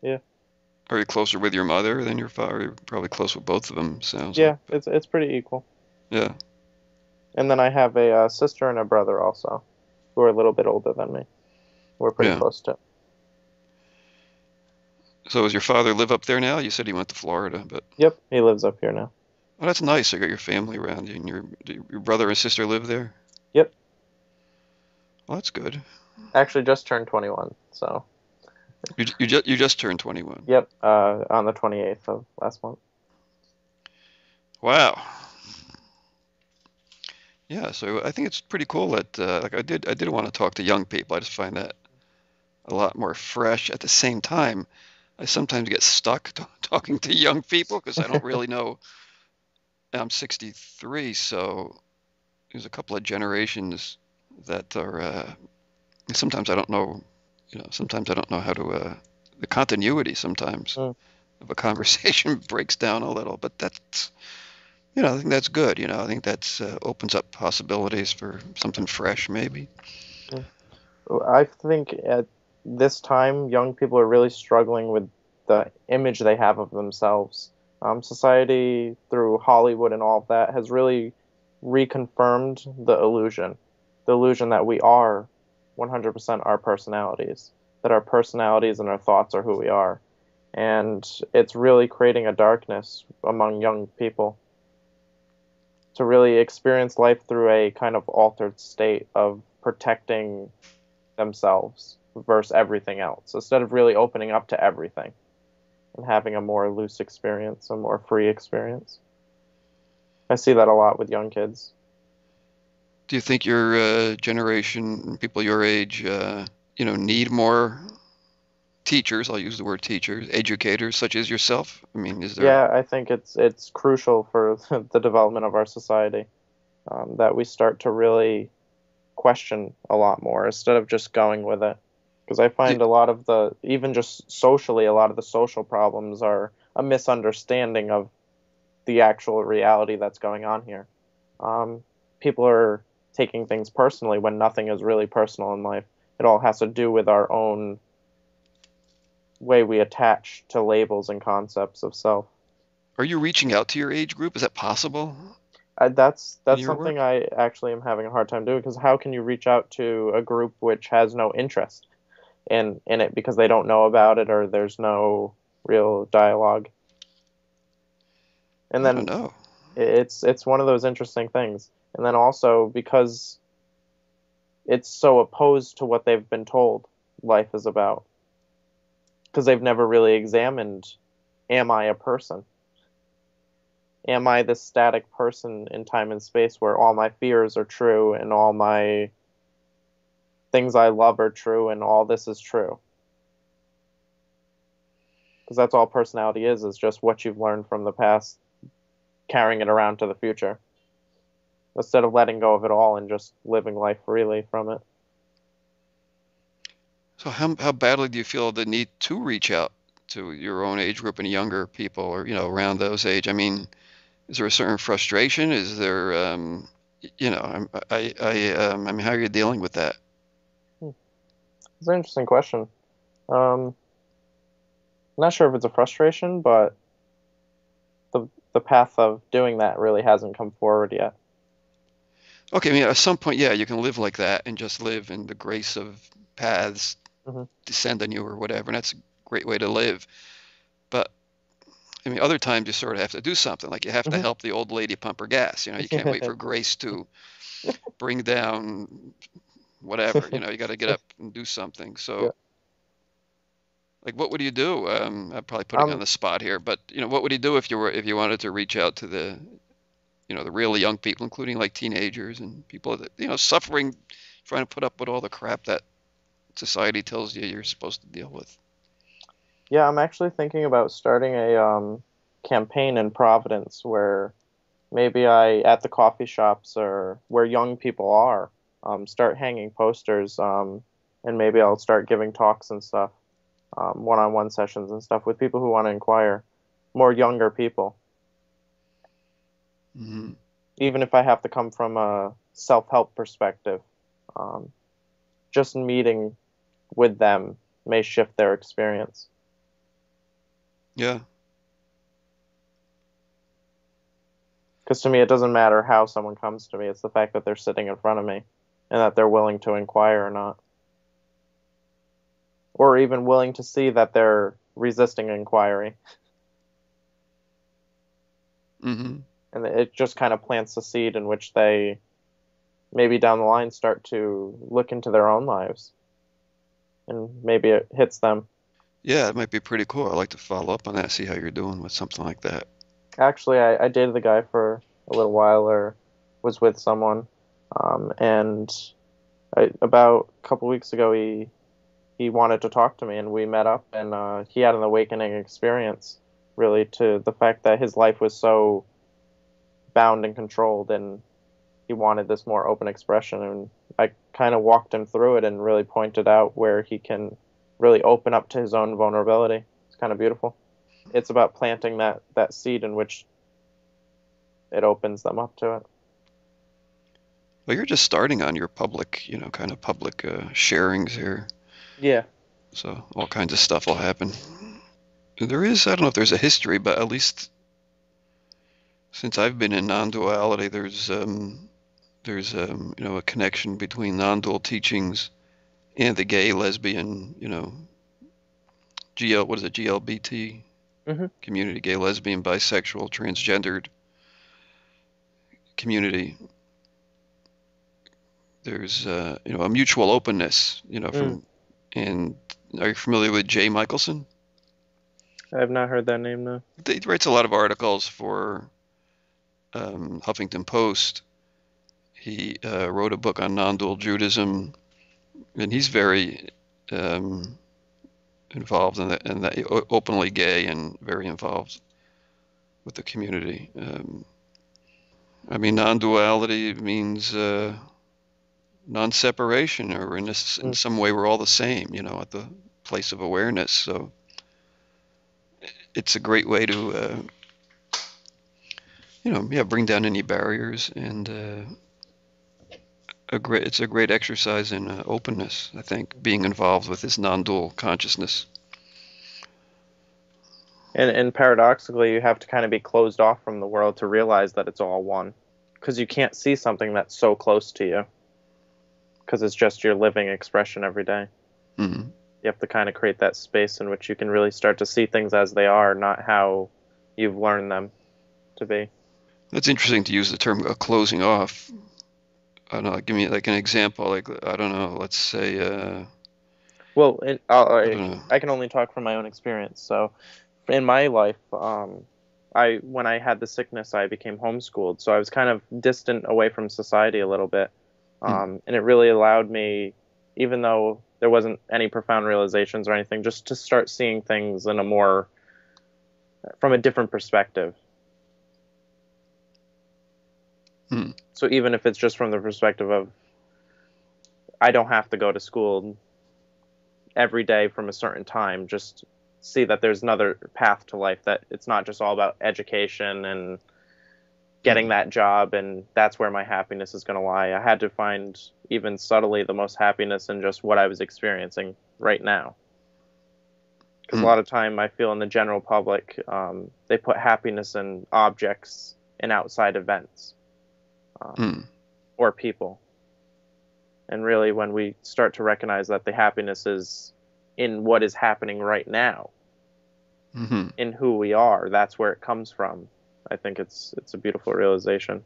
Yeah. Are you closer with your mother than your father? You're probably close with both of them, sounds like. Yeah, it's pretty equal. Yeah. And then I have a sister and a brother also, who are a little bit older than me. We're pretty Yeah. close to. So does your father live up there now? You said he went to Florida, but Yep, he lives up here now. well, that's nice. You got your family around you, and your brother and sister live there. Yep. Well, that's good. Actually just turned 21, so You just turned 21. yep, on the 28th of last month. Wow. Yeah. So I think it's pretty cool that like I did want to talk to young people. I just find that a lot more fresh. At the same time, I sometimes get stuck talking to young people because I don't really know. I'm 63, so there's a couple of generations that are. Sometimes I don't know. Sometimes I don't know how to. The continuity sometimes Mm. of a conversation breaks down a little, but that's. I think that's good. I think that's opens up possibilities for something fresh, maybe. Mm. I think at this time, young people are really struggling with the image they have of themselves. Society, through Hollywood and all of that, has really reconfirmed the illusion that we are 100% our personalities, that our personalities and our thoughts are who we are. And it's really creating a darkness among young people to really experience life through a kind of altered state of protecting themselves versus everything else, instead of really opening up to everything and having a more loose experience, a more free experience. I see that a lot with young kids. Do you think your generation, people your age, need more teachers? I'll use the word teachers, educators such as yourself. I mean, is there? Yeah, I think it's crucial for the development of our society, that we start to really question a lot more instead of just going with it. Because I Do, find a lot of even just socially, a lot of the social problems are a misunderstanding of the actual reality that's going on here. Um, People are taking things personally when nothing is really personal in life. It all has to do with our own way we attach to labels and concepts of self. are you reaching out to your age group? Is that possible in That's your something work? I actually am having a hard time doing, because how can you reach out to a group which has no interest in it because they don't know about it, or there's no real dialogue? And I don't then know. it's one of those interesting things. And then also because it's so opposed to what they've been told life is about, because they've never really examined, am I a person? am I this static person in time and space where all my fears are true and all my things I love are true and all this is true? Because that's all personality is just what you've learned from the past, carrying it around to the future, instead of letting go of it all and just living life freely from it. So how badly do you feel the need to reach out to your own age group and younger people, or around those age? I mean, is there a certain frustration? Is there I mean, how are you dealing with that? Hmm. It's an interesting question. Um, not sure if it's a frustration, but the path of doing that really hasn't come forward yet. Okay, I mean, at some point, yeah, you can live like that and just live in the grace of paths Hmm. descend on you or whatever, and that's a great way to live. But I mean, other times you sort of have to do something, like you have to Hmm. help the old lady pump her gas. You can't wait for grace to bring down whatever. You got to get up and do something. Yeah. So, like, what would you do? I'm probably putting you on Um, the spot here, but what would you do if you wanted to reach out to the really young people, including like teenagers and people that suffering, trying to put up with all the crap that society tells you you're supposed to deal with. yeah, I'm actually thinking about starting a campaign in Providence where maybe I, at the coffee shops or where young people are, start hanging posters, and maybe I'll start giving talks and stuff, one-on-one sessions and stuff with people who want to inquire, more younger people, Hmm. even if I have to come from a self-help perspective. Um, just meeting with them may shift their experience. Yeah. Because to me, it doesn't matter how someone comes to me, it's the fact that they're sitting in front of me and that they're willing to inquire or not. Or even willing to see that they're resisting inquiry. Hmm. And it just kind of plants the seed in which they maybe down the line start to look into their own lives. And maybe it hits them. Yeah, it might be pretty cool. I'd like to follow up on that, see how you're doing with something like that. Actually, I dated the guy for a little while or was with someone. And about a couple weeks ago, he wanted to talk to me and we met up and he had an awakening experience really to the fact that his life was so bound and controlled and he wanted this more open expression and I kind of walked him through it and really pointed out where he can really open up to his own vulnerability. It's kind of beautiful. It's about planting that seed in which it opens them up to it. Well, you're just starting on your public, kind of public sharings here. Yeah. So all kinds of stuff will happen. There is, I don't know if there's a history, but at least since I've been in non-duality, there's a connection between non-dual teachings and the gay, lesbian, what is it, GLBT Hmm. community, gay, lesbian, bisexual, transgendered community. There's a mutual openness, Mm. and are you familiar with Jay Michaelson? I have not heard that name though. He writes a lot of articles for Huffington Post. He wrote a book on non-dual Judaism, and he's very um, involved in that, openly gay and very involved with the community. I mean, non-duality means non-separation, or in Mm. some way we're all the same, at the place of awareness. So it's a great way to, yeah, bring down any barriers, and it's a great exercise in openness, I think, being involved with this non-dual consciousness. And paradoxically, you have to kind of be closed off from the world to realize that it's all one, because you can't see something that's so close to you, because it's just your living expression every day. Hmm. You have to kind of create that space in which you can really start to see things as they are, not how you've learned them to be. That's interesting to use the term closing off. I don't know, give me like an example, like, I don't know, let's say, Well, I don't know. I can only talk from my own experience. So, in my life, when I had the sickness, I became homeschooled, so I was kind of distant away from society a little bit, Hmm. and it really allowed me, even though there wasn't any profound realizations or anything, just to start seeing things in a more from a different perspective. Hmm. So even if it's just from the perspective of I don't have to go to school every day from a certain time, just see that there's another path to life, that it's not just all about education and getting Hmm. that job and that's where my happiness is going to lie. I had to find even subtly the most happiness in just what I was experiencing right now. Because a Hmm. lot of time I feel in the general public, they put happiness in objects and outside events, um, Hmm. or people. And really, when we start to recognize that the happiness is in what is happening right now, Hmm. in who we are, that's where it comes from. I think it's a beautiful realization,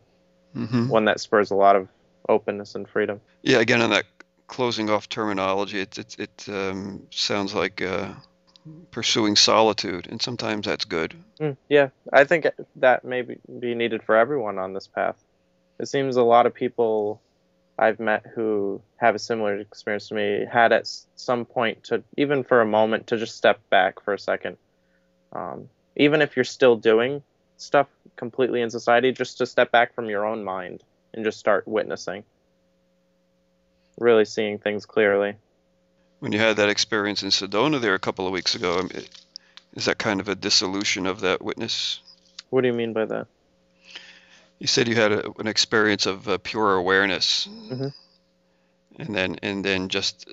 Hmm. one that spurs a lot of openness and freedom. Yeah, again, on that closing off terminology, sounds like pursuing solitude, and sometimes that's good. Yeah, I think that may be needed for everyone on this path. It seems a lot of people I've met who have a similar experience to me had at some point to, even for a moment, to just step back for a second. Even if you're still doing stuff completely in society, just to step back from your own mind and just start witnessing, really seeing things clearly. When you had that experience in Sedona there a couple of weeks ago, I mean, is that kind of a dissolution of that witness? What do you mean by that? You said you had an experience of pure awareness, Hmm. and then just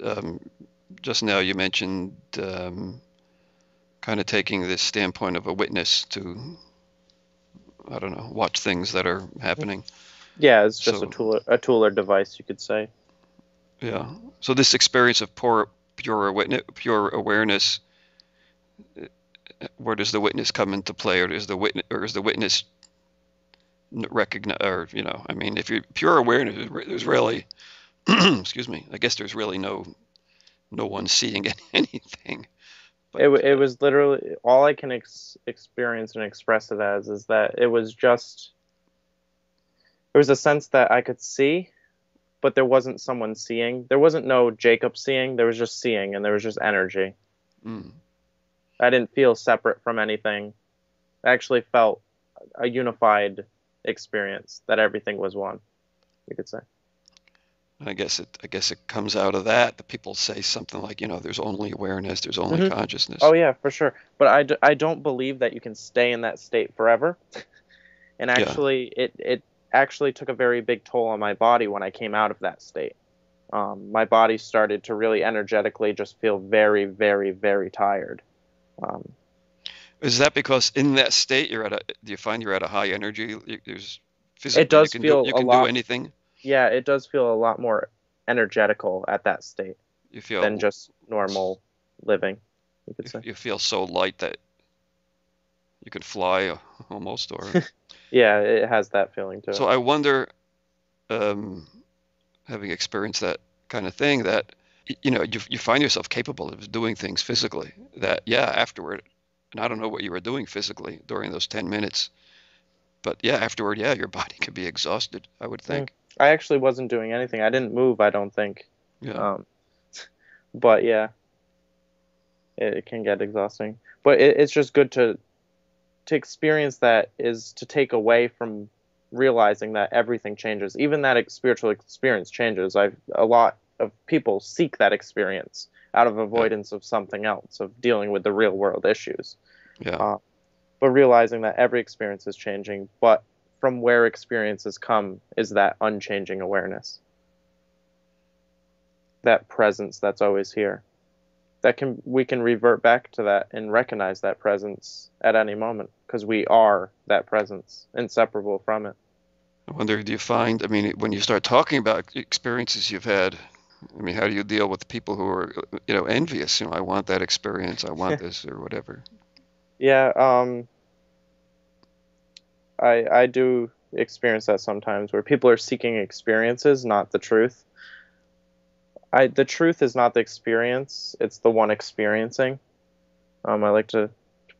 now you mentioned kind of taking this standpoint of a witness to, I don't know, watch things that are happening. Yeah, it's just So a tool or device, you could say. yeah, so this experience of pure awareness, where does the witness come into play, or is the witness recognize, or I mean, if you're pure awareness, there's really, excuse me, I guess there's really no one seeing anything. But It was literally all I can experience and express it as is that it was just there was a sense that I could see, but there wasn't someone seeing. There wasn't no Jacob seeing. There was just seeing, and there was just energy. mm, I didn't feel separate from anything. I actually felt a unified experience that everything was one, you could say. I guess it comes out of that. The people say something like, there's only awareness, there's only Hmm. Oh consciousness. yeah, for sure. But I don't believe that you can stay in that state forever. And Yeah. actually, it actually took a very big toll on my body when I came out of that state. My body started to really energetically just feel very, very, very tired. Um, Is that because in that state do you find you're at a high energy? There's it physically does feel you a can do lot, anything. yeah, it does feel a lot more energetical at that state You than feel just normal living, you could you say. you feel so light that you could fly almost. Or Yeah, it has that feeling to so it. I wonder, um, having experienced that kind of thing, that you find yourself capable of doing things physically. That yeah, afterward, and I don't know what you were doing physically during those 10 minutes, but yeah, afterward, yeah, your body could be exhausted, I would Mm. think. I actually wasn't doing anything. I didn't move, I don't think. Yeah. Um, but yeah, it can get exhausting. But it's just good to experience that is to take away from realizing that everything changes. Even that spiritual experience changes. A lot of people seek that experience out of Yeah. avoidance of something else, of dealing with the real world issues. Yeah. Uh, but realizing that every experience is changing, but from where experiences come is that unchanging awareness, that presence that's always here. That can we can revert back to that and recognize that presence at any moment because we are that presence, inseparable from it. I wonder, do you find, I mean, when you start talking about experiences you've had, I mean, how do you deal with people who are, envious? I want that experience, I want this, or whatever. Yeah, I do experience that sometimes where people are seeking experiences, not the truth. The truth is not the experience; it's the one experiencing. I like to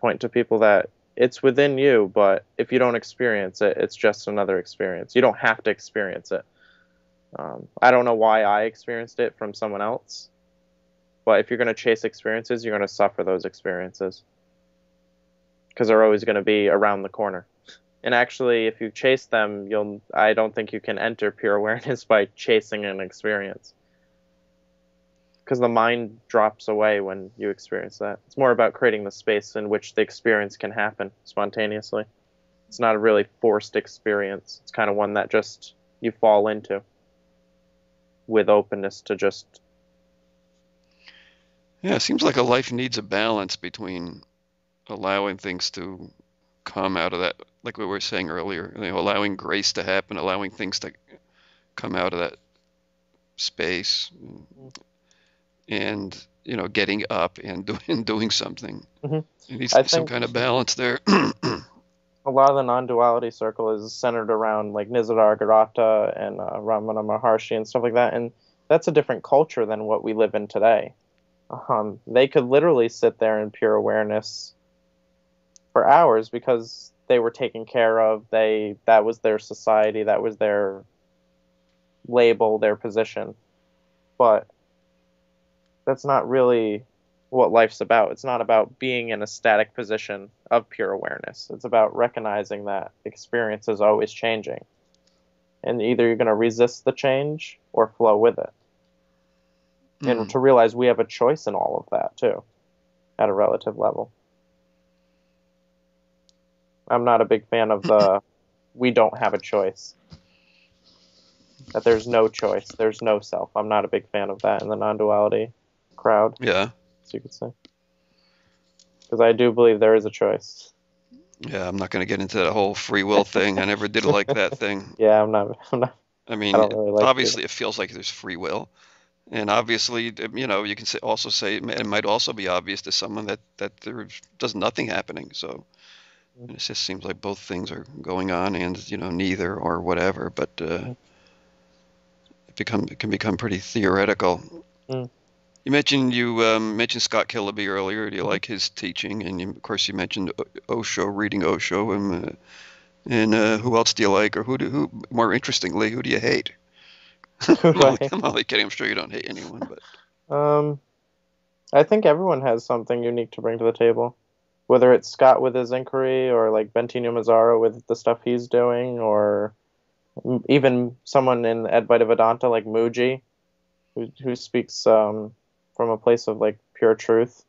point to people that it's within you, but if you don't experience it, it's just another experience. You don't have to experience it. I don't know why I experienced it from someone else, but if you're going to chase experiences, you're going to suffer those experiences because they're always going to be around the corner. And actually, if you chase them, I don't think you can enter pure awareness by chasing an experience. Because the mind drops away when you experience that. It's more about creating the space in which the experience can happen spontaneously. It's not a really forced experience. It's kind of one that just you fall into with openness to just... Yeah, it seems like a life needs a balance between allowing things to come out of that, like we were saying earlier, allowing grace to happen, allowing things to come out of that space, and getting up and doing something. Mm-hmm. There needs to be some kind of balance there. A lot of the non-duality circle is centered around like Nisargadatta and Ramana Maharshi and stuff like that, and that's a different culture than what we live in today. They could literally sit there in pure awareness for hours because they were taken care of. That was their society, that was their label, their position. But that's not really what life's about. It's not about being in a static position of pure awareness. It's about recognizing that experience is always changing. And either you're going to resist the change or flow with it. And to realize we have a choice in all of that, too, at a relative level. I'm not a big fan of the we don't have a choice. That there's no choice. There's no self. I'm not a big fan of that in the non-duality crowd. Yeah. As you could say. Because I do believe there is a choice. Yeah, I'm not going to get into that whole free will thing. I never did like that thing. Yeah, I'm not. I mean, obviously it feels like there's free will. And obviously, you can also say it might also be obvious to someone that there does nothing happening. So it just seems like both things are going on, and neither or whatever. But it can become pretty theoretical. You mentioned Scott Kiloby earlier. Do you like his teaching? And of course, you mentioned Osho, reading Osho, and who else do you like, or who more interestingly, who do you hate? I'm only kidding. I'm sure you don't hate anyone, but I think everyone has something unique to bring to the table, whether it's Scott with his inquiry, or like Bentinho Mazzaro with the stuff he's doing, or even someone in Advaita Vedanta like Muji, who speaks from a place of like pure truth.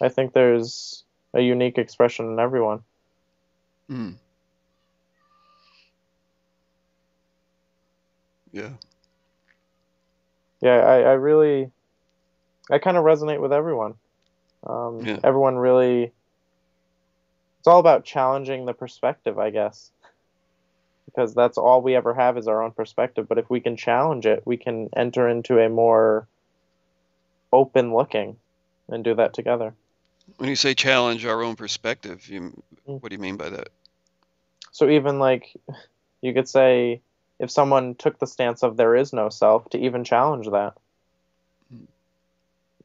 I think there's a unique expression in everyone. Yeah. Yeah, I kind of resonate with everyone. Everyone really, it's all about challenging the perspective, I guess. Because that's all we ever have is our own perspective. But if we can challenge it, we can enter into a more open looking and do that together. When you say challenge our own perspective, what do you mean by that? So even like, you could say, if someone took the stance of there is no self, to even challenge that.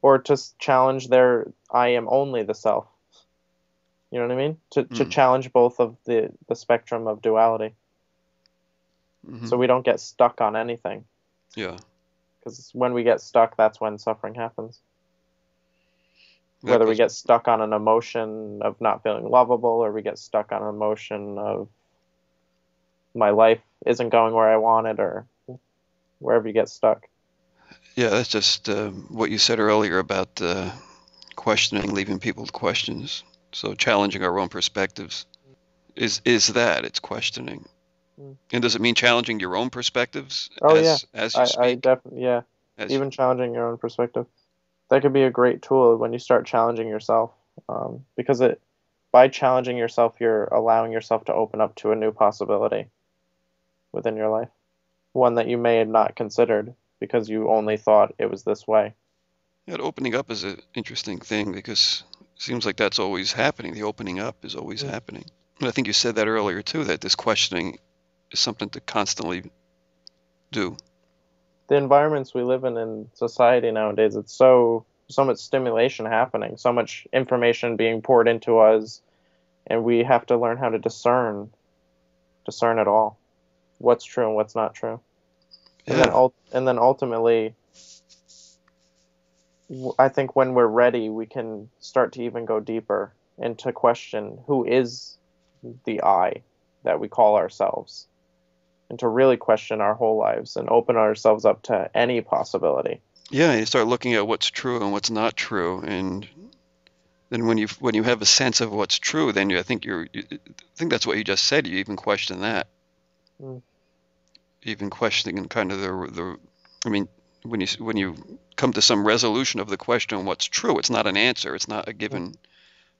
Or to challenge their I am only the self. You know what I mean? To challenge both of the spectrum of duality. So we don't get stuck on anything. Yeah. Because when we get stuck, that's when suffering happens. Whether we get stuck on an emotion of not feeling lovable, or we get stuck on an emotion of my life isn't going where I want it, or wherever you get stuck. Yeah, that's just what you said earlier about questioning, leaving people with questions. So challenging our own perspectives is that it's questioning. And does it mean challenging your own perspectives as you speak? I definitely, yeah. Even challenging your own perspective. That could be a great tool when you start challenging yourself. Because by challenging yourself, you're allowing yourself to open up to a new possibility within your life. One that you may have not considered because you only thought it was this way. Yeah, opening up is an interesting thing because it seems like that's always happening. The opening up is always happening. And I think you said that earlier, too, that this questioning is something to constantly do. The environments we live in society nowadays, it's so so much stimulation happening, so much information being poured into us, and we have to learn how to discern it all, what's true and what's not true. Yeah. And then ultimately, I think when we're ready, we can start to even go deeper and to question who is the I that we call ourselves, and to really question our whole lives and open ourselves up to any possibility. Yeah, you start looking at what's true and what's not true, and then when you have a sense of what's true, then I think that's what you just said. You even question that, Mm. even questioning kind of the. I mean, when you come to some resolution of the question what's true, it's not an answer. It's not a given.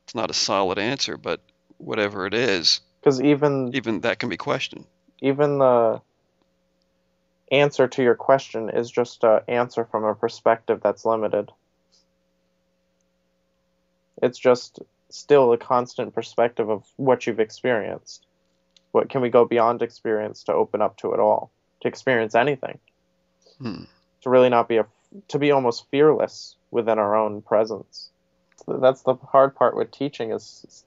It's not a solid answer, but whatever it is, Because even that can be questioned. even the answer to your question is just an answer from a perspective that's limited. It's just still a constant perspective of what you've experienced. What can we go beyond experience to open up to it all, to experience anything, Hmm. to really not be to be almost fearless within our own presence. That's the hard part with teaching is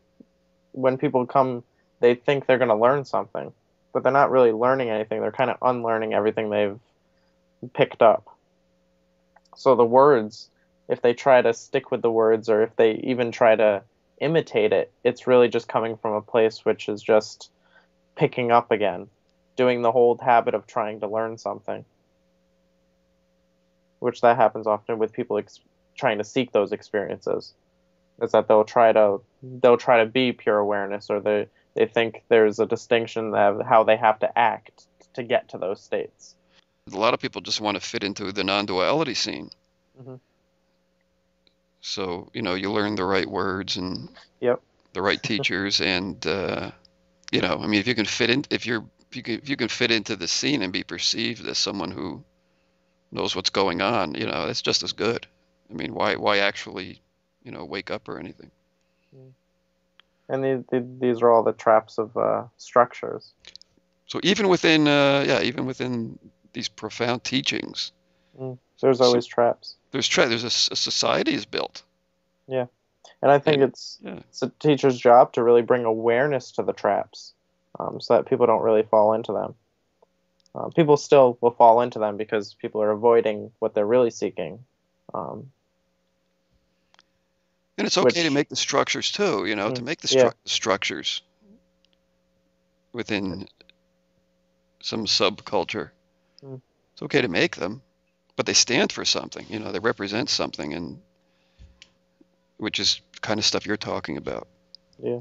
when people come, they think they're going to learn something, but they're not really learning anything. They're kind of unlearning everything they've picked up. So the words, if they try to stick with the words or if they even try to imitate it, it's really just coming from a place which is just picking up again, doing the whole habit of trying to learn something, which that happens often with people trying to seek those experiences. Is that they'll try to be pure awareness, or they think there's a distinction of how they have to act to get to those states. A lot of people just want to fit into the non-duality scene. Hmm. So, you learn the right words and Yep. the right teachers, and I mean, if you can fit in, if you can fit into the scene and be perceived as someone who knows what's going on, it's just as good. I mean, why actually, wake up or anything? And these are all the traps of structures. So even within these profound teachings, There's so always traps. there's a society is built, Yeah. And I think and yeah, it's a teacher's job to really bring awareness to the traps, so that people don't really fall into them. People still will fall into them because people are avoiding what they're really seeking. Um, and it's okay to which, make the structures too, to make the yeah, structures within some subculture. mm, It's okay to make them, but they stand for something, they represent something, and which is kind of stuff you're talking about. yeah.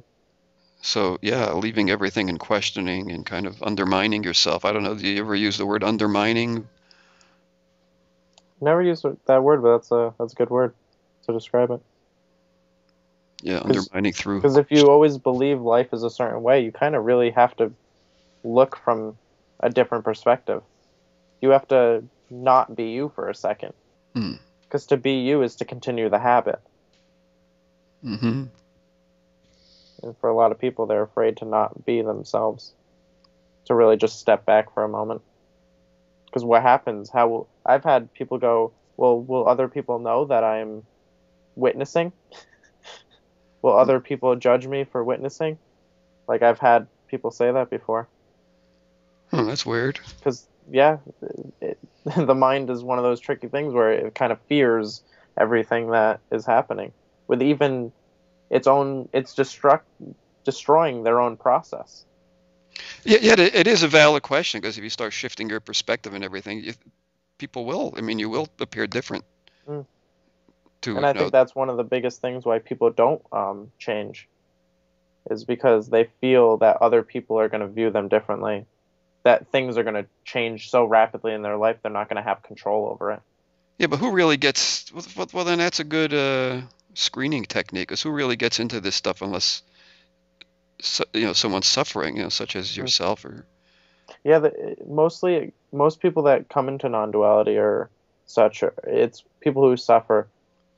So yeah, leaving everything and questioning and kind of undermining yourself. I don't know, do you ever use the word undermining? Never used that word, but that's a good word to describe it. Yeah, Because undermining through if you question. always believe life is a certain way, you kind of really have to look from a different perspective. You have to not be you for a second. Hmm. Because to be you is to continue the habit. Mm-hmm. And for a lot of people, they're afraid to not be themselves, to really just step back for a moment. Because what happens? I've had people go, well, will other people know that I'm witnessing? Will other people judge me for witnessing? Like I've had people say that before. Oh, that's weird. Because yeah, the mind is one of those tricky things where it kind of fears everything that is happening. With even it's destroying their own process. Yeah, yeah, it is a valid question because if you start shifting your perspective and everything, people will. I mean, you will appear different Mm. to, And I think that's one of the biggest things why people don't change is because they feel that other people are going to view them differently, that things are going to change so rapidly in their life they're not going to have control over it. Yeah, but who really gets, well, then that's a good screening technique, because who really gets into this stuff unless, someone's suffering, such as Mm. yourself or, Yeah, mostly most people that come into non-duality or such, it's people who suffer.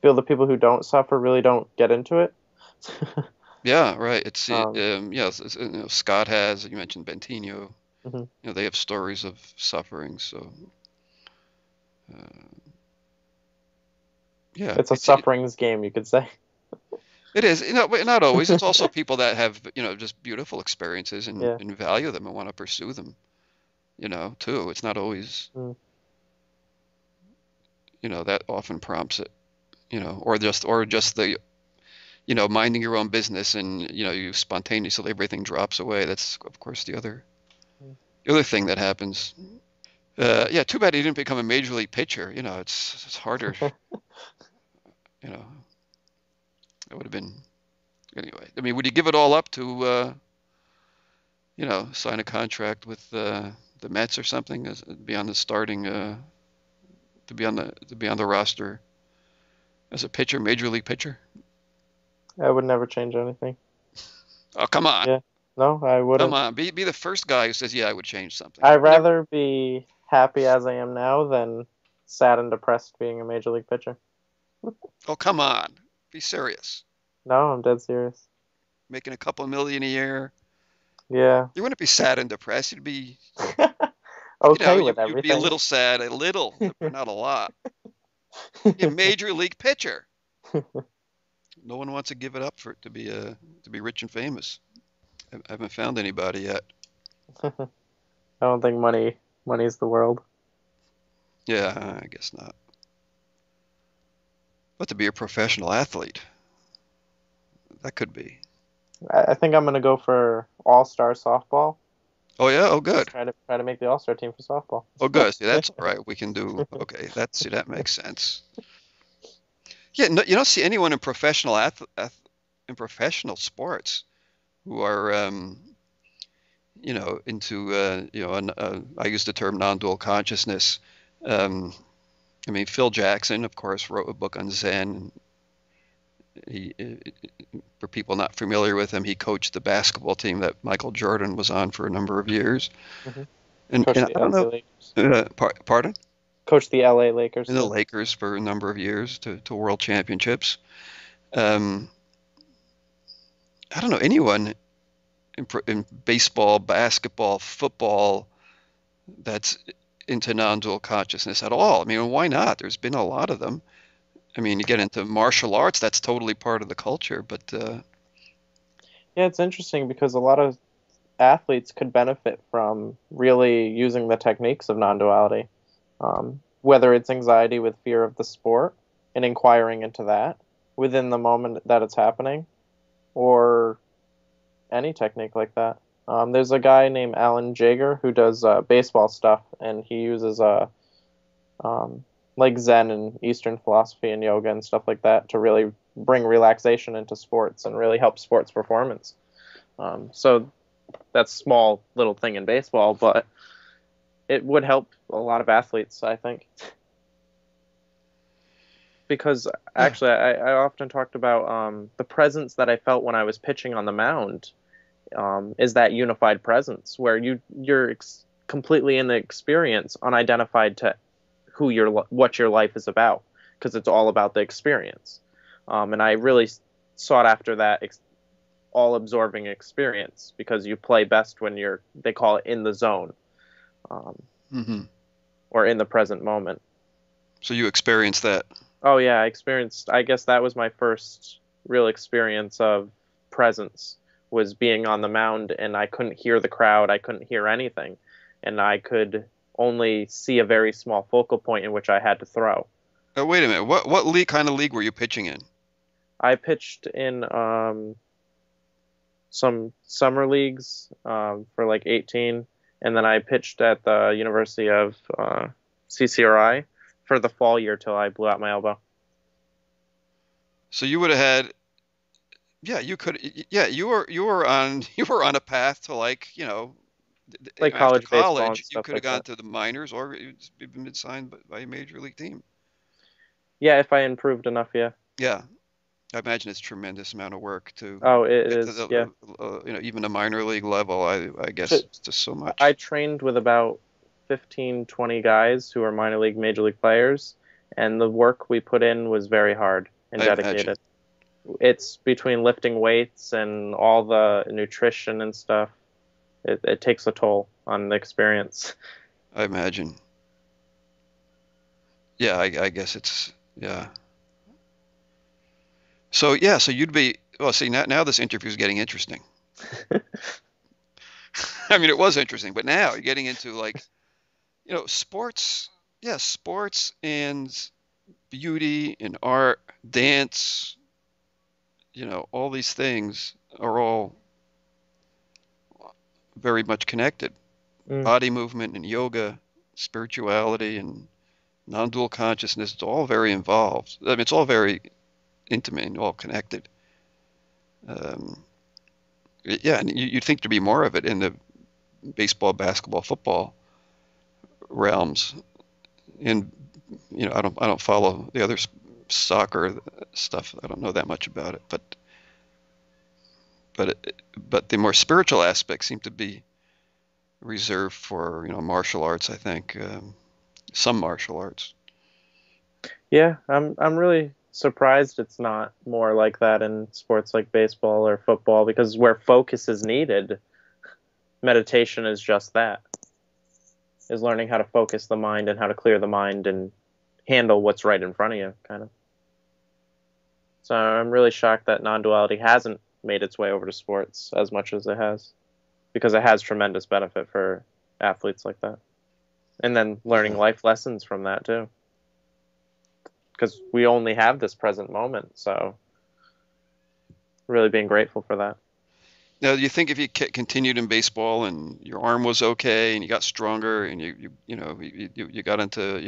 Feel the people who don't suffer really don't get into it. yeah, right. It's, um, yeah, Scott has, you mentioned Bentinho, mhm. they have stories of suffering, so, uh, Yeah, It's a suffering's game, you could say. it is. But not always. It's also people that have, just beautiful experiences and, Yeah. and value them and want to pursue them, too. It's not always, Mm. that often prompts it, or just the, minding your own business and, you spontaneously everything drops away. That's, of course, Mm. the other thing that happens. Yeah, too bad he didn't become a major league pitcher. It's harder. You know, it would have been anyway. I mean, would you give it all up to sign a contract with the Mets or something, be on the starting to be on the roster as a pitcher, major league pitcher? I would never change anything. Oh, come on, Yeah. No, I come wouldn't. on, be the first guy who says, yeah, I would change something. I'd You never. rather be happy as I am now than sad and depressed being a major league pitcher. Oh, come on, be serious. No, I'm dead serious. Making a couple million a year, Yeah. you wouldn't be sad and depressed. You'd be, Okay with you'd be a everything. little sad, a little, but not a lot. Be a major league pitcher. No one wants to give it up for it to be rich and famous. I haven't found anybody yet. I don't think money's the world. Yeah, I guess not. But to be a professional athlete, that could be. I think I'm gonna go for all-star softball. Oh yeah, oh Just good. try to make the all-star team for softball. Oh good. See, that's all right. We can do okay. That makes sense. Yeah, no, you don't see anyone in in professional sports who are into I use the term non-dual consciousness. Um, I mean, Phil Jackson, of course, wrote a book on Zen. He, for people not familiar with him, he coached the basketball team that Michael Jordan was on for a number of years. Hmm. And Coach I the don't LA know, Lakers. pardon? Coach the LA Lakers In the too. Lakers for a number of years to world championships. Um, I don't know anyone in baseball, basketball, football that's into non-dual consciousness at all. I mean, why not? There's been a lot of them. I mean, you get into martial arts, that's totally part of the culture, but Yeah, it's interesting because a lot of athletes could benefit from really using the techniques of non-duality. Whether it's anxiety with fear of the sport and inquiring into that within the moment that it's happening, or any technique like that. There's a guy named Alan Jaeger who does baseball stuff, and he uses um, like Zen and Eastern philosophy and yoga and stuff like that to really bring relaxation into sports and really help sports performance. So that's a small little thing in baseball, but it would help a lot of athletes, I think. Because yeah, actually, I often talked about the presence that I felt when I was pitching on the mound is that unified presence where you're completely in the experience, unidentified to what your life is about, because it's all about the experience. And I really sought after that all-absorbing experience because you play best when they call it in the zone, um, hmm or in the present moment. so you experienced that. Oh yeah, I guess that was my first real experience of presence, was being on the mound, and I couldn't hear the crowd, I couldn't hear anything, and I could only see a very small focal point in which I had to throw. Wait a minute. What kind of league were you pitching in? I pitched in some summer leagues for like 18, and then I pitched at the University of CCRI for the fall year till I blew out my elbow. So you would have had, yeah, you could, yeah, you were on you were on a path to, like, Like after college baseball and college, you stuff could have like gone that. to the minors or been signed by a major league team. Yeah, if I improved enough, yeah. Yeah, I imagine it's a tremendous amount of work to Oh, it get to is, yeah. the even a minor league level. I guess So it's just so I much. trained with about 15, 20 guys who are minor league, major league players, and the work we put in was very hard and I imagine. dedicated. It's between lifting weights and all the nutrition and stuff. It takes a toll on the experience. I imagine. Yeah, I guess it's, yeah. So yeah, so you'd be well. See, now this interview is getting interesting. I mean, it was interesting, but now you're getting into like sports. Yeah, sports and beauty and art, dance. All these things are all very much connected. Mm. Body movement and yoga, spirituality and non-dual consciousness. It's all very involved. I mean, it's all very intimate and all connected. Um, yeah, and you'd think there'd be more of it in the baseball, basketball, football realms. And I don't follow the other soccer stuff. I don't know that much about it, but the more spiritual aspects seem to be reserved for martial arts. I think some martial arts. Yeah, I'm really surprised it's not more like that in sports like baseball or football because where focus is needed, meditation is just that. Is learning how to focus the mind and how to clear the mind and handle what's right in front of you, kind of. So I'm really shocked that non-duality hasn't made its way over to sports as much as it has, because it has tremendous benefit for athletes like that. And then learning Yeah. life lessons from that too. Because we only have this present moment, so really being grateful for that. Now, do you think if you continued in baseball and your arm was okay and you got stronger and you got into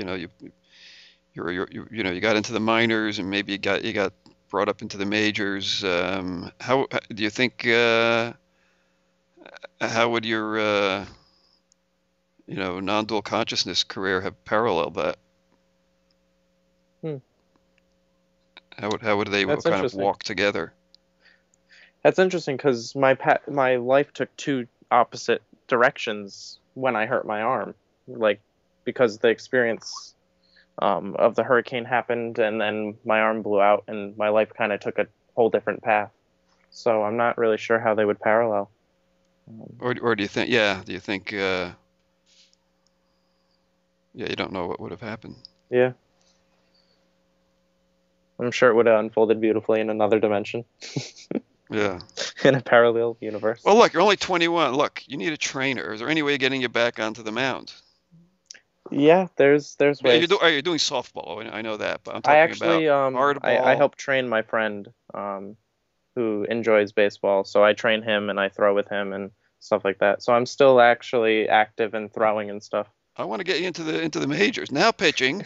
you got into the minors and maybe you got brought up into the majors, how do you think how would your non-dual consciousness career have paralleled that? Hmm. How would they That's kind of interesting. walk together? That's interesting because my life took two opposite directions when I hurt my arm, like because the experience of the hurricane happened and then my arm blew out and my life kind of took a whole different path. So I'm not really sure how they would parallel. Or do you think, yeah, do you think, yeah, you don't know what would have happened? Yeah, I'm sure it would have unfolded beautifully in another dimension, Yeah. in a parallel universe. Well, look, you're only 21. Look, you need a trainer. Is there any way of getting you back onto the mound? Yeah, there's Yeah, ways. you're doing softball. I know that, but I'm I talking about actually I hardball. help train my friend who enjoys baseball, so I train him and I throw with him and stuff like that. So I'm still actually active in throwing and stuff. I want to get you into the majors. Now pitching,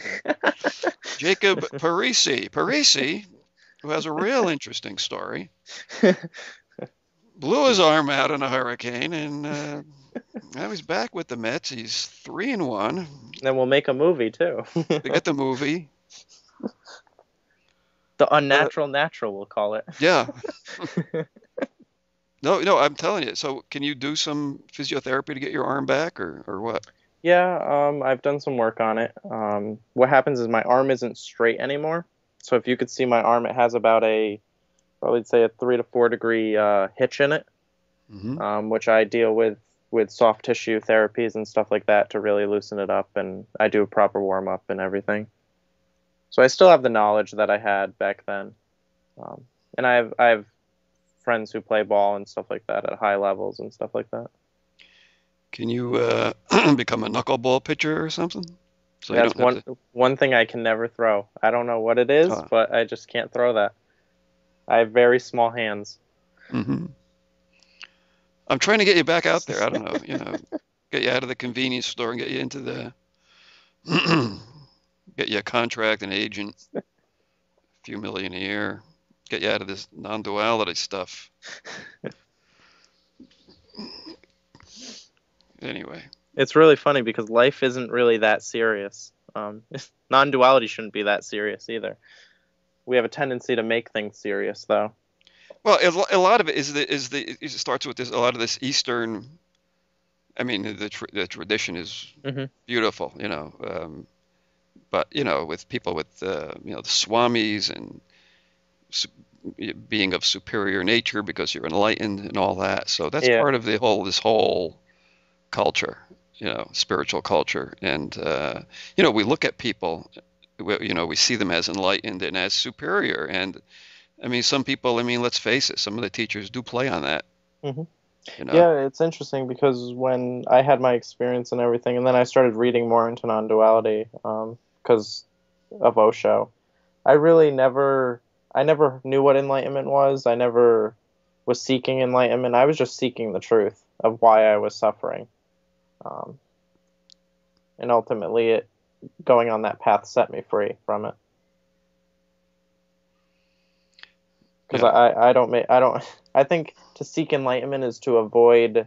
Jacob Parece. Parece, who has a real interesting story, blew his arm out in a hurricane, and now he's back with the Mets. He's 3-1. Then we'll make a movie too. They get the movie. The Uh, unnatural natural, we'll call it. yeah. No, no, I'm telling you. So, can you do some physiotherapy to get your arm back, or what? Yeah, I've done some work on it. What happens is my arm isn't straight anymore. So if you could see my arm, it has about probably say a 3 to 4 degree hitch in it, Hmm. which I deal with soft tissue therapies and stuff like that to really loosen it up, and I do a proper warm up and everything. So I still have the knowledge that I had back then, um, and I have friends who play ball and stuff like that at high levels and stuff like that. Can you become a knuckleball pitcher or something? So you That's don't have one thing I can never throw. I don't know what it is, to. but I just can't throw that. I have very small hands. Hmm. I'm trying to get you back out there. I don't know, get you out of the convenience store and get you into the, get you a contract, an agent, a few million a year, get you out of this non-duality stuff. Anyway, It's really funny because life isn't really that serious. Non-duality shouldn't be that serious either. We have a tendency to make things serious, though. well, a lot of it it starts with this a lot of this Eastern. I mean, the tradition is Hmm. beautiful, but with people with the swamis and being of superior nature because you're enlightened and all that. So that's Yeah, part of this whole culture, spiritual culture. And we look at people, we see them as enlightened and as superior, and I mean, some people, I mean, let's face it, some of the teachers do play on that, Hmm. you know? Yeah, it's interesting because when I had my experience and everything, and then I started reading more into non-duality, because of Osho, I really I never knew what enlightenment was. I never was seeking enlightenment. I was just seeking the truth of why I was suffering. Um, and ultimately, going on that path set me free from it. Because Yeah, I don't, I think to seek enlightenment is to avoid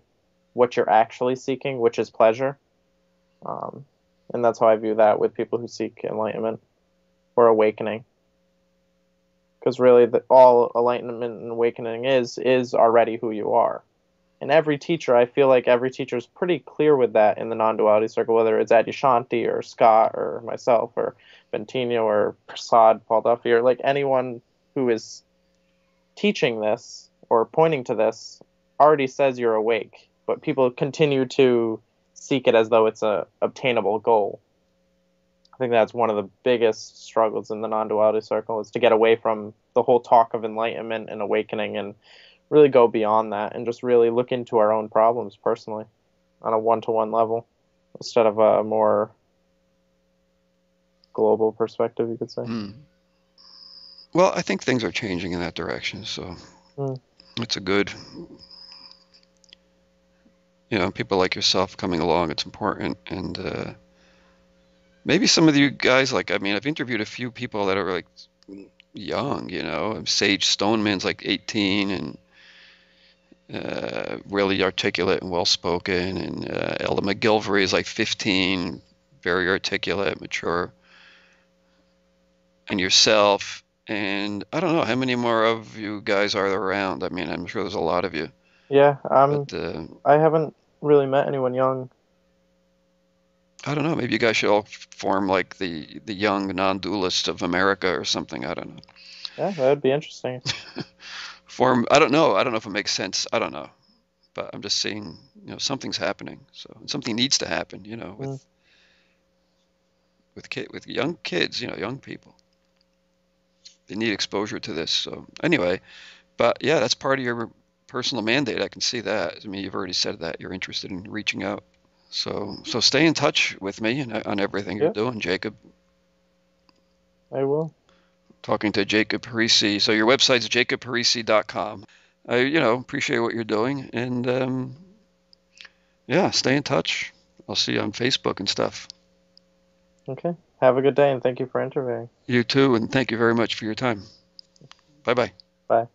what you're actually seeking, which is pleasure. Um, and that's how I view that with people who seek enlightenment or awakening. Because really, all enlightenment and awakening is already who you are. And every teacher, I feel like every teacher is pretty clear with that in the non-duality circle, whether it's Adyashanti or Scott or myself or Bentinho or Prasad, Paul Duffy, or like anyone who is teaching this or pointing to this already says you're awake, but people continue to seek it as though it's a obtainable goal. I think that's one of the biggest struggles in the non-duality circle is to get away from the whole talk of enlightenment and awakening and really go beyond that and just really look into our own problems personally on a one-to-one level instead of a more global perspective, you could say. mm. Well, I think things are changing in that direction, so Mm. it's a good, people like yourself coming along, it's important. And maybe some of you guys, like, I mean, I've interviewed a few people that are like young, Sage Stoneman's like 18 and really articulate and well spoken, and Ella McGilvery is like 15, very articulate, mature, and yourself. And I don't know how many more of you guys are around. I mean, I'm sure there's a lot of you, Yeah, but I haven't really met anyone young. I don't know. Maybe you guys should all form like the young non-dualists of America or something. I don't know. Yeah, that would be interesting. Form. I don't know. I don't know if it makes sense. I don't know. But I'm just saying, something's happening. So something needs to happen. Mm. With young kids. Young people. They need exposure to this. So anyway, but yeah, that's part of your personal mandate. I can see that. I mean, you've already said that you're interested in reaching out. So stay in touch with me on everything you're Yeah, doing, Jacob. I will. Talking to Jacob Parece. So your website's jacobparece.com. I, appreciate what you're doing, and yeah, stay in touch. I'll see you on Facebook and stuff. Okay. Have a good day and thank you for interviewing. You too, and thank you very much for your time. Bye bye. Bye.